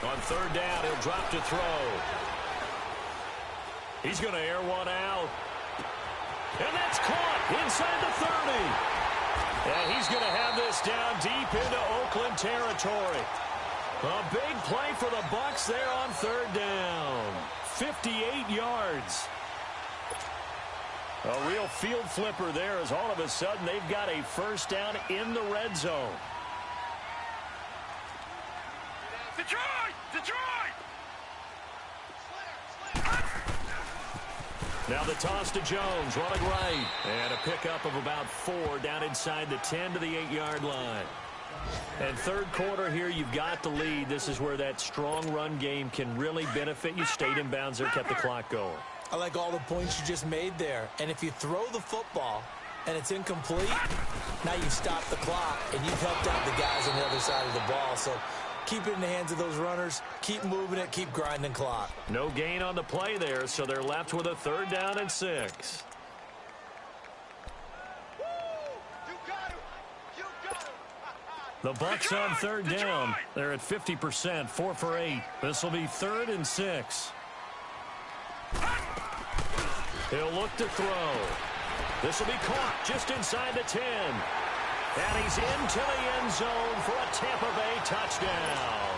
A: On 3rd down, he'll drop to throw. He's going to air one out. And that's caught inside the 30. And he's going to have this down deep into Oakland territory. A big play for the Bucs there on 3rd down. 58 yards. A real field flipper there as all of a sudden they've got a 1st down in the red zone.
C: Detroit! Detroit!
A: Now the toss to Jones, running right. And a pickup of about 4 down inside the 10 to the 8-yard line. And 3rd quarter here, you've got the lead. This is where that strong run game can really benefit you. Stayed in bounds there, kept the clock going.
B: I like all the points you just made there. And if you throw the football and it's incomplete, now you've stopped the clock and you've helped out the guys on the other side of the ball. So keep it in the hands of those runners. Keep moving it. Keep grinding clock.
A: No gain on the play there, so they're left with a 3rd down and 6. The Bucs on 3rd down. They're at 50%, 4 for 8. This will be 3rd and 6. He'll look to throw. This will be caught just inside the 10. And he's into the end zone for a Tampa Bay touchdown.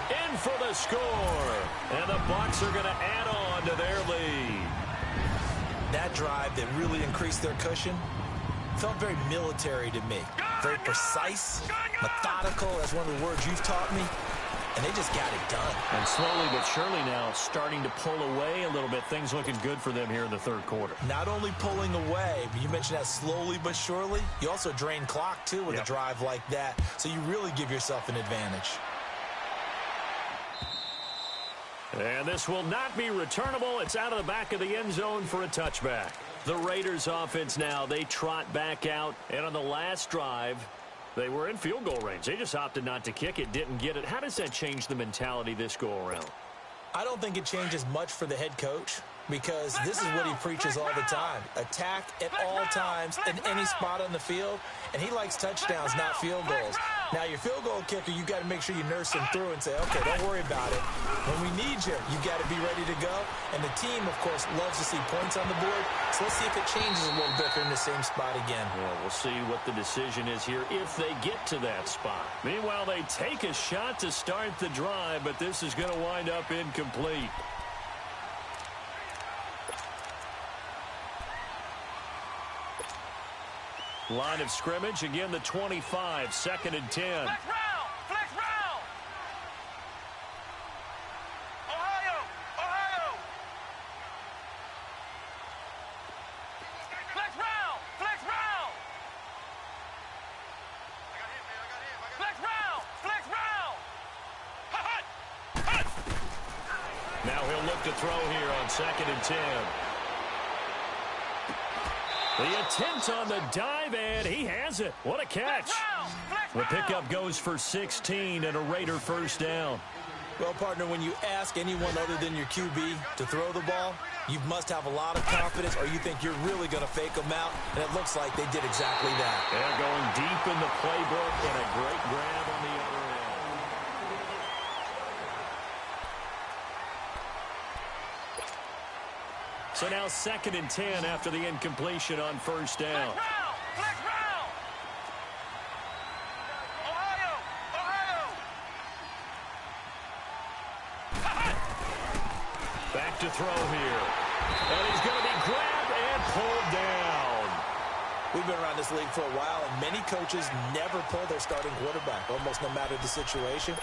A: In for the score. And the Bucs are going to add on to their lead.
B: That drive that really increased their cushion felt very military to me. Very precise, methodical. That's one of the words you've taught me. And they just got it done.
A: And slowly but surely now starting to pull away a little bit. Things looking good for them here in the 3rd quarter.
B: Not only pulling away, but you mentioned that slowly but surely. You also drain clock, too, with a drive like that. So you really give yourself an advantage.
A: And this will not be returnable. It's out of the back of the end zone for a touchback. The Raiders offense now, they trot back out. And on the last drive, they were in field goal range. They just opted not to kick it, didn't get it. How does that change the mentality this go-around?
B: I don't think it changes much for the head coach because this is what he preaches all the time. Attack at all times in any spot on the field, and he likes touchdowns, not field goals. Now, your field goal kicker, you got to make sure you nurse him through and say, okay, don't worry about it. When we need you, you got to be ready to go. And the team, of course, loves to see points on the board. So let's see if it changes a little bit. They're in the same spot again.
A: Well, we'll see what the decision is here if they get to that spot. Meanwhile, they take a shot to start the drive, but this is going to wind up incomplete. Line of scrimmage, again the 25, 2nd and 10.
C: Flex round! Flex round! Ohio! Ohio! Flex round! Flex round! I got him, man. I got him. Flex round! Flex round! Hut! Hut!
A: Now he'll look to throw here on 2nd and 10. The attempt on the dive, and he has it. What a catch. The pickup goes for 16 and a Raider 1st down.
B: Well, partner, when you ask anyone other than your QB to throw the ball, you must have a lot of confidence or you think you're really going to fake them out, and it looks like they did exactly that.
A: They're going deep in the playbook and a great grab on the other end. So now 2nd and 10 after the incompletion on 1st down.
C: Flex round! Ohio! Ohio!
A: Back to throw here. And he's going to be grabbed and pulled down.
B: We've been around this league for a while, and many coaches never pull their starting quarterback, almost no matter the situation.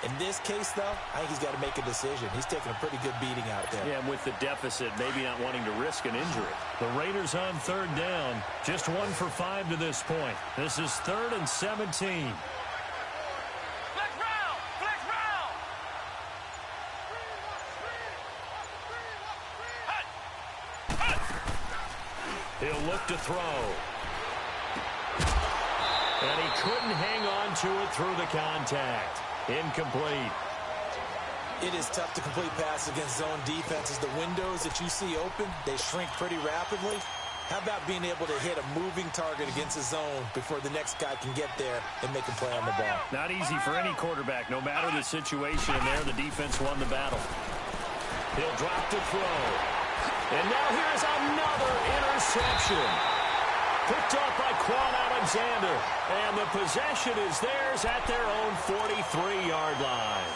B: In this case, though, I think he's got to make a decision. He's taking a pretty good beating out there.
A: Yeah, and with the deficit, maybe not wanting to risk an injury. The Raiders on 3rd down. Just 1 for 5 to this point. This is 3rd and 17.
C: Flex round! Flex round! Hut!
A: He'll look to throw. And he couldn't hang on to it through the contact. Incomplete.
B: It is tough to complete passes against zone defenses. The windows that you see open, they shrink pretty rapidly. How about being able to hit a moving target against a zone before the next guy can get there and make a play on the ball?
A: Not easy for any quarterback. No matter the situation in there, the defense won the battle. He'll drop to throw. And now here's another interception. Picked up by Quan Alexander. And the possession is theirs at their own 43-yard line.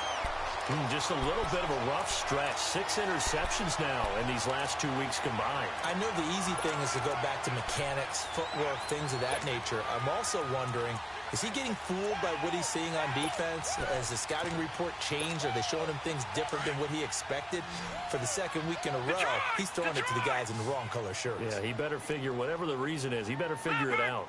A: Just a little bit of a rough stretch. 6 interceptions now in these last 2 weeks combined.
B: I know the easy thing is to go back to mechanics, footwork, things of that nature. I'm also wondering, is he getting fooled by what he's seeing on defense? Has the scouting report changed? Are they showing him things different than what he expected? For the second week in a row, he's throwing it to the guys in the wrong color shirts.
A: Yeah, he better figure, whatever the reason is, he better figure it out.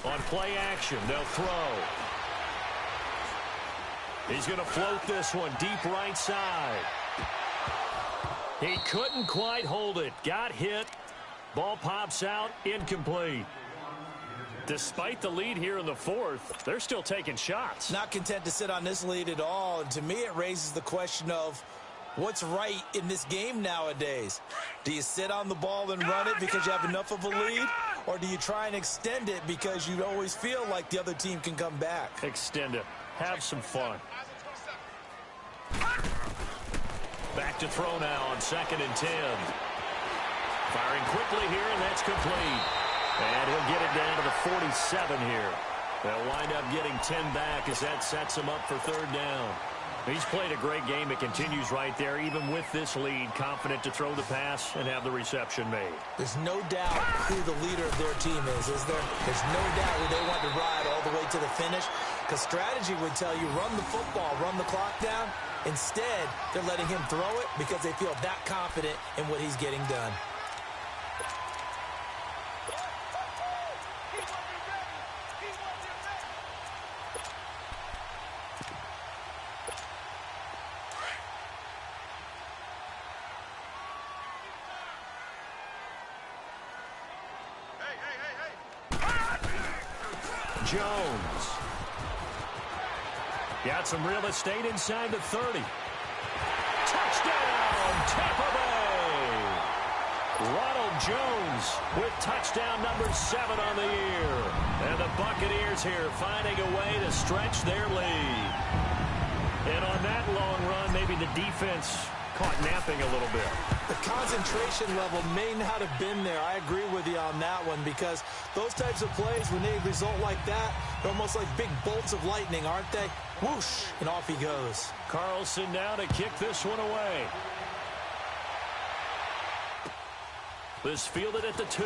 A: On play action, they'll throw. He's going to float this one deep right side. He couldn't quite hold it. Got hit. Ball pops out. Incomplete. Despite the lead here in the fourth, they're still taking shots.
B: Not content to sit on this lead at all. And to me, it raises the question of what's right in this game nowadays. Do you sit on the ball and run it because you have enough of a lead? Or do you try and extend it because you always feel like the other team can come back?
A: Extend it. Have some fun. Back to throw now on 2nd and 10. Firing quickly here, and that's complete. And he'll get it down to the 47 here. They'll wind up getting 10 back as that sets him up for 3rd down. He's played a great game. It continues right there, even with this lead, confident to throw the pass and have the reception made.
B: There's no doubt who the leader of their team is there? There's no doubt who they want to ride all the way to the finish, because strategy would tell you run the football, run the clock down. Instead, they're letting him throw it because they feel that confident in what he's getting done.
A: Jones. Got some real estate inside the 30. Touchdown, Tampa Bay. Ronald Jones with touchdown number 7 on the year. And the Buccaneers here finding a way to stretch their lead. And on that long run, maybe the defense caught napping a little bit.
B: The concentration level may not have been there. I agree with you on that one, because those types of plays, when they result like that, they're almost like big bolts of lightning, aren't they? Whoosh, and off he goes.
A: Carlson now to kick this one away. This fielded at the 2.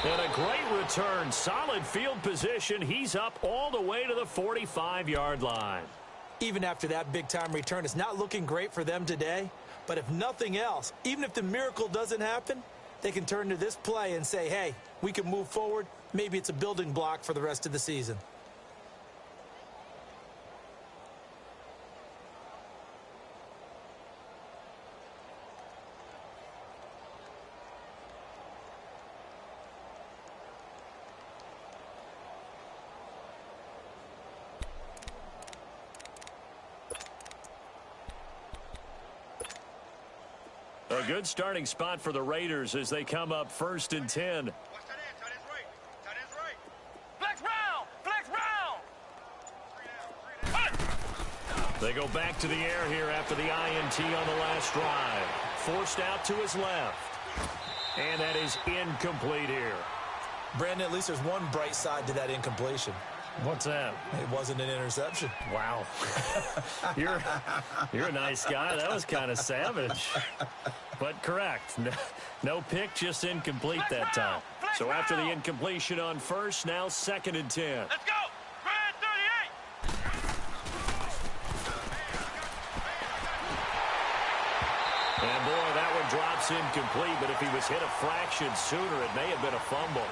A: And a great return. Solid field position. He's up all the way to the 45-yard line.
B: Even after that big-time return, it's not looking great for them today. But if nothing else, even if the miracle doesn't happen, they can turn to this play and say, hey, we can move forward. Maybe it's a building block for the rest of the season.
A: A good starting spot for the Raiders as they come up 1st and 10.
C: Flex round! Flex round!
A: They go back to the air here after the INT on the last drive. Forced out to his left. And that is incomplete here.
B: Brandon, at least there's one bright side to that incompletion.
A: What's that?
B: It wasn't an interception.
A: Wow. You're a nice guy. That was kind of savage. But correct. No pick, just incomplete that time. So after the incompletion on 1st, now 2nd and 10.
C: Let's go! Grand 38!
A: And boy, that one drops drops incomplete, but if he was hit a fraction sooner, it may have been a fumble.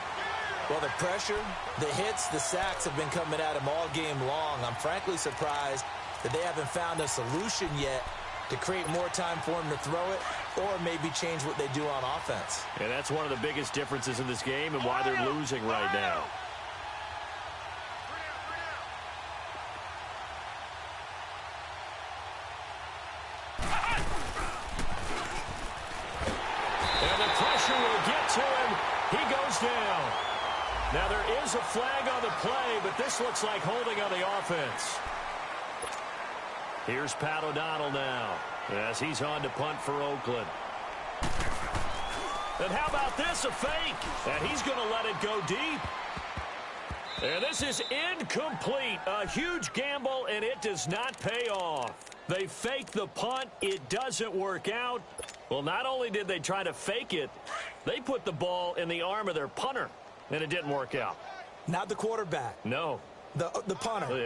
B: Well, the pressure, the hits, the sacks have been coming at him all game long. I'm frankly surprised that they haven't found a solution yet to create more time for him to throw it or maybe change what they do on offense.
A: And that's one of the biggest differences in this game and why they're losing right now. And the pressure will get to him. He goes down. Now there is a flag on the play, but this looks like holding on the offense. Here's Pat O'Donnell now as he's on to punt for Oakland. And how about this, a fake? And he's going to let it go deep. And this is incomplete. A huge gamble, and it does not pay off. They fake the punt. It doesn't work out. Well, not only did they try to fake it, they put the ball in the arm of their punter, and it didn't work out.
B: Not the quarterback.
A: No.
B: The punter.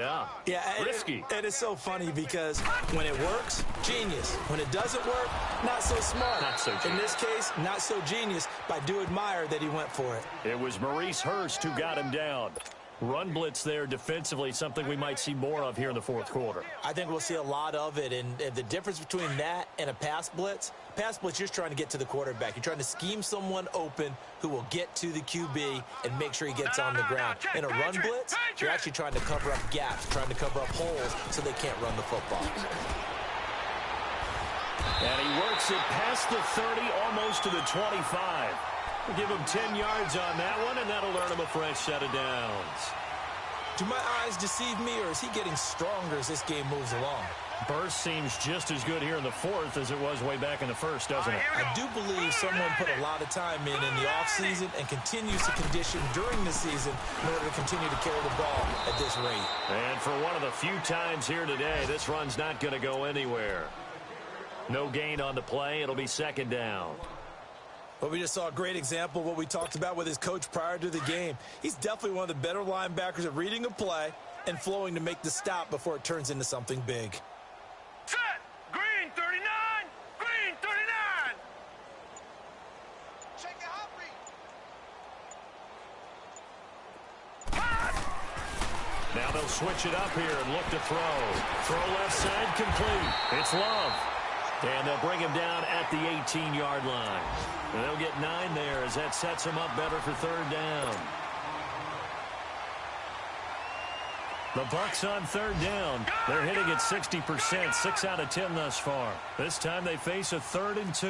A: Yeah. Risky.
B: And it's so funny because when it works, genius. When it doesn't work, not so smart.
A: Not so genius.
B: In this case, not so genius, but I do admire that he went for it.
A: It was Maurice Hurst who got him down. Run blitz there defensively, something we might see more of here in the fourth quarter.
B: I think we'll see a lot of it, and the difference between that and a pass blitz, you're just trying to get to the quarterback. You're trying to scheme someone open who will get to the QB and make sure he gets on the ground. In a run blitz, you're actually trying to cover up gaps, trying to cover up holes so they can't run the football.
A: And he works it past the 30, almost to the 25. We'll give him 10 yards on that one, and that'll earn him a fresh set of downs.
B: Do my eyes deceive me, or is he getting stronger as this game moves along?
A: Burst seems just as good here in the fourth as it was way back in the first, doesn't it?
B: I do believe someone put a lot of time in the offseason and continues to condition during the season in order to continue to carry the ball at this rate.
A: And for one of the few times here today, this run's not going to go anywhere. No gain on the play. It'll be second down.
B: Well, we just saw a great example of what we talked about with his coach prior to the game. He's definitely one of the better linebackers at reading a play and flowing to make the stop before it turns into something big.
C: Set! Green 39! Green 39! Check it out, read.
A: Now they'll switch it up here and look to throw. Throw left side complete. It's Love. And they'll bring him down at the 18-yard line. And they'll get 9 there as that sets him up better for third down. The Bucs on third down. They're hitting at 60%, 6 out of 10 thus far. This time they face a 3rd and 2.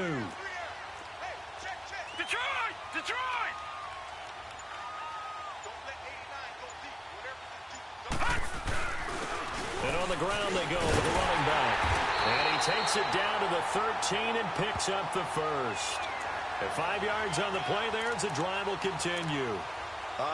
C: Detroit! Detroit!
A: And on the ground they go with the running back. And he takes it down to the 13 and picks up the first. And 5 yards on the play there as the drive will continue.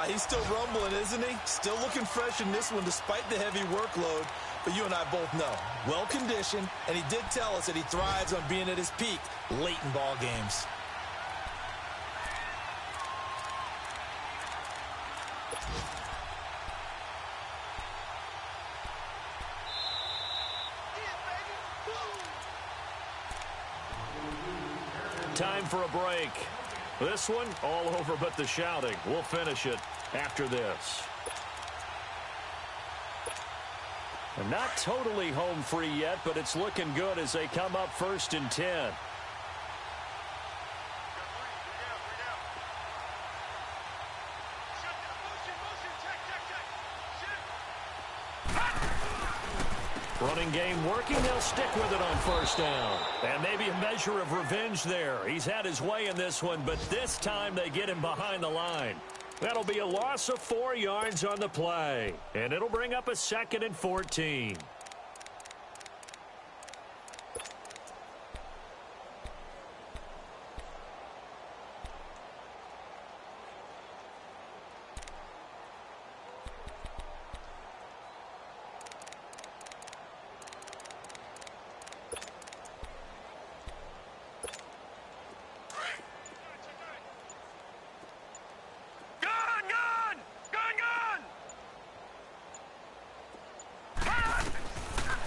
B: He's still rumbling, isn't he? Still looking fresh in this one despite the heavy workload. But you and I both know, well-conditioned, and he did tell us that he thrives on being at his peak late in ball games.
A: Time for a break. This one, all over but the shouting. We'll finish it after this. And not totally home free yet, but it's looking good as they come up 1st and 10. Running game working. They'll stick with it on 1st down. And maybe a measure of revenge there. He's had his way in this one, but this time they get him behind the line. That'll be a loss of 4 yards on the play. And it'll bring up a 2nd and 14.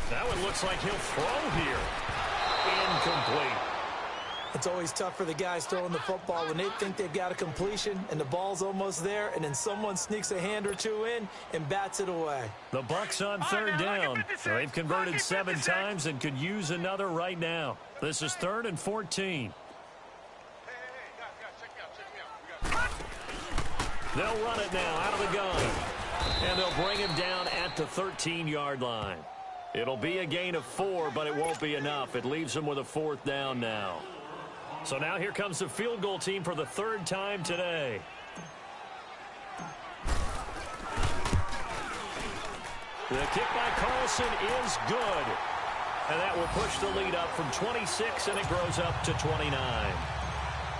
A: That one looks like he'll throw here. Incomplete.
B: It's always tough for the guys throwing the football when they think they've got a completion and the ball's almost there, and then someone sneaks a hand or two in and bats it away.
A: The Bucs on third down. They've converted 7 times and could use another right now. This is 3rd and 14. They'll run it now out of the gun. And they'll bring him down at the 13-yard line. It'll be a gain of 4, but it won't be enough. It leaves them with a 4th down now. So now here comes the field goal team for the 3rd time today. The kick by Carlson is good. And that will push the lead up from 26, and it grows up to 29.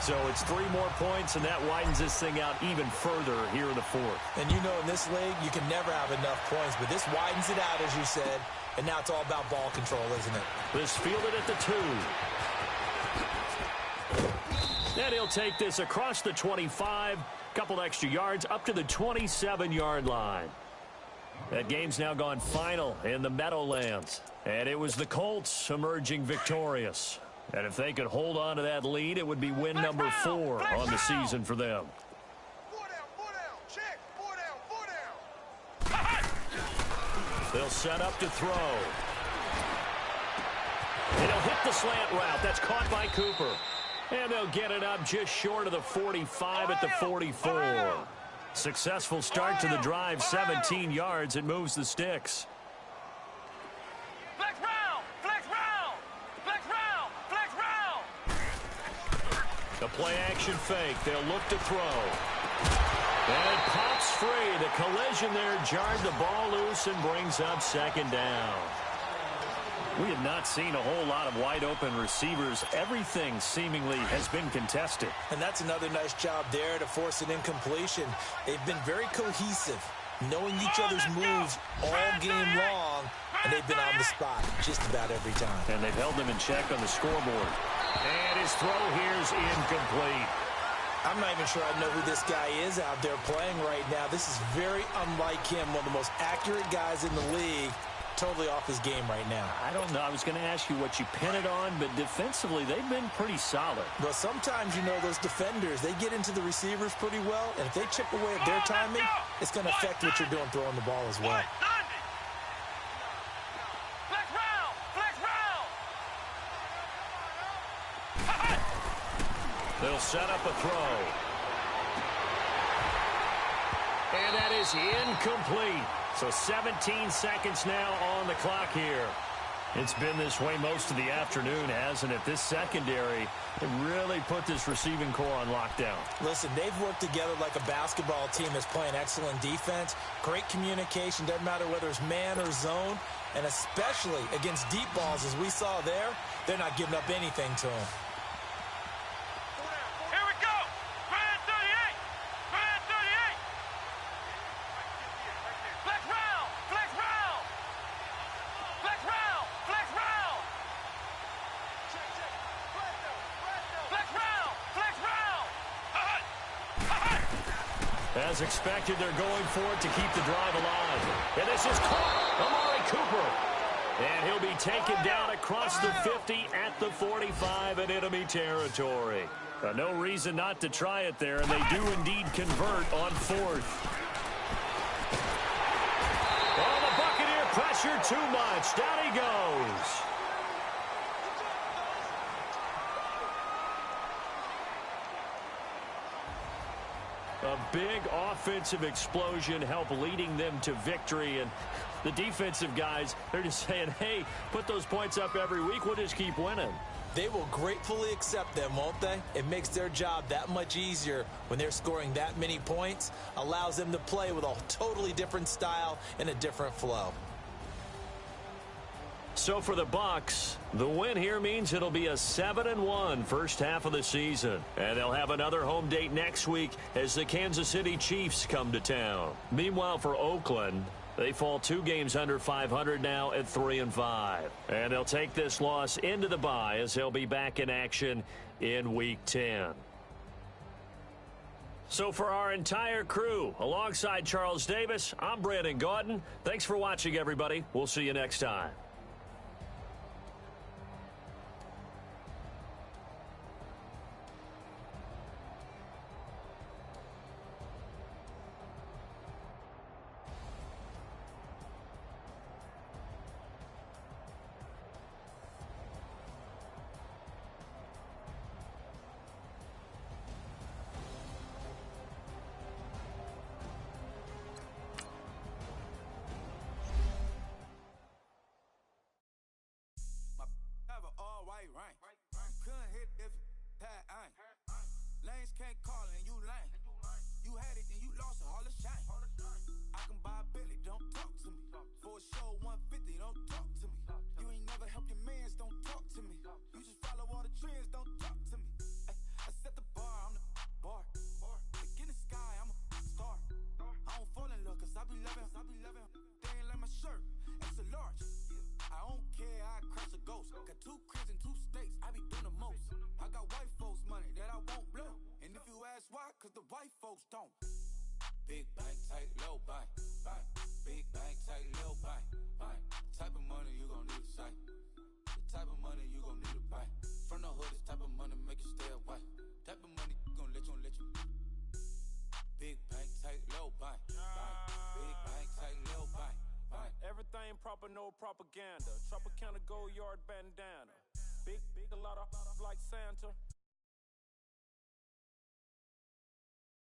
A: So it's 3 more points, and that widens this thing out even further here in the 4th.
B: And you know in this league, you can never have enough points, but this widens it out, as you said, and now it's all about ball control, isn't it?
A: This fielded at the 2. And he'll take this across the 25, couple extra yards, up to the 27-yard line. That game's now gone final in the Meadowlands. And it was the Colts emerging victorious. And if they could hold on to that lead, it would be win number 4 on the season for them.
C: 4 down, check, 4 down.
A: They'll set up to throw. And he'll hit the slant route. That's caught by Cooper. And they'll get it up just short of the 45 at the 44. Successful start to the drive, 17 yards. It moves the sticks.
C: Flex round, flex round, flex round, flex round.
A: The play action fake. They'll look to throw. And it pops free. The collision there jarred the ball loose and brings up 2nd down. We have not seen a whole lot of wide-open receivers. Everything seemingly has been contested.
B: And that's another nice job there to force an incompletion. They've been very cohesive, knowing each other's moves all game long, and they've been on the spot just about every time.
A: And they've held them in check on the scoreboard. And his throw here's incomplete.
B: I'm not even sure I know who this guy is out there playing right now. This is very unlike him, one of the most accurate guys in the league. Totally off his game right now.
A: I don't know. I was going to ask you what you pin it on, but defensively, they've been pretty solid.
B: Well, sometimes, you know, those defenders, they get into the receivers pretty well, and if they chip away at their timing, it's going to affect what you're doing throwing the ball as well.
C: Flex round, flex round.
A: They'll set up a throw. And that is incomplete. So 17 seconds now on the clock here. It's been this way most of the afternoon, hasn't it? This secondary really put this receiving core on lockdown.
B: Listen, they've worked together like a basketball team that's playing excellent defense. Great communication, doesn't matter whether it's man or zone. And especially against deep balls, as we saw there, they're not giving up anything to them.
C: Here we go. Grand 38. Grand 38. Flex round, flex round. Flex round, flex round. Flex round, flex round.
A: As expected, they're going for it to keep the drive alive. And this is caught. Amari Cooper. And he'll be taken down across the 50 at the 45 in enemy territory. No reason not to try it there, and they do indeed convert on 4th. Oh, the Buccaneer pressure too much. Down he goes. A big offensive explosion helped leading them to victory, and the defensive guys, they're just saying, hey, put those points up every week, we'll just keep winning.
B: They will gratefully accept them, won't they? It makes their job that much easier when they're scoring that many points, allows them to play with a totally different style and a different flow.
A: So for the Bucs, the win here means it'll be a 7-1 first half of the season. And they'll have another home date next week as the Kansas City Chiefs come to town. Meanwhile, for Oakland, they fall 2 games under 500 now at 3-5. And they'll take this loss into the bye as they'll be back in action in Week 10. So for our entire crew, alongside Charles Davis, I'm Brandon Gaudin. Thanks for watching, everybody. We'll see you next time.
D: rain. Couldn't hit if it had ain't. Lanes can't call and you lame. You had it, then you lost it, all the shame. I can buy a Billy, don't talk to me. For a show 150, don't talk to me. You ain't never help your mans, don't talk to me. You just follow all the trends, don't talk to me. I set the bar, I'm the bar. Like in the sky, I'm a star. I don't fall in love, cause I be loving. They ain't like my shirt, extra large. I don't care, I crash a ghost. Got 2 cribs and 2 states, I be doing the most. I got white folks money that I won't blow. And if you ask why, cause the white folks don't. Big bank, tight, low bank, bank. Big bank, tight, low bank, bank. The type of money you gon' need to sight. The type of money you gon' need to buy. From the hood, this type of money make you stay away. Type of money gon' let you. Big bank, tight, low bank, bank. Big bank, tight, low bank, bank.
E: Everything proper, no propaganda. Tropicana gold yard bandana. Big, a lot of like Santa.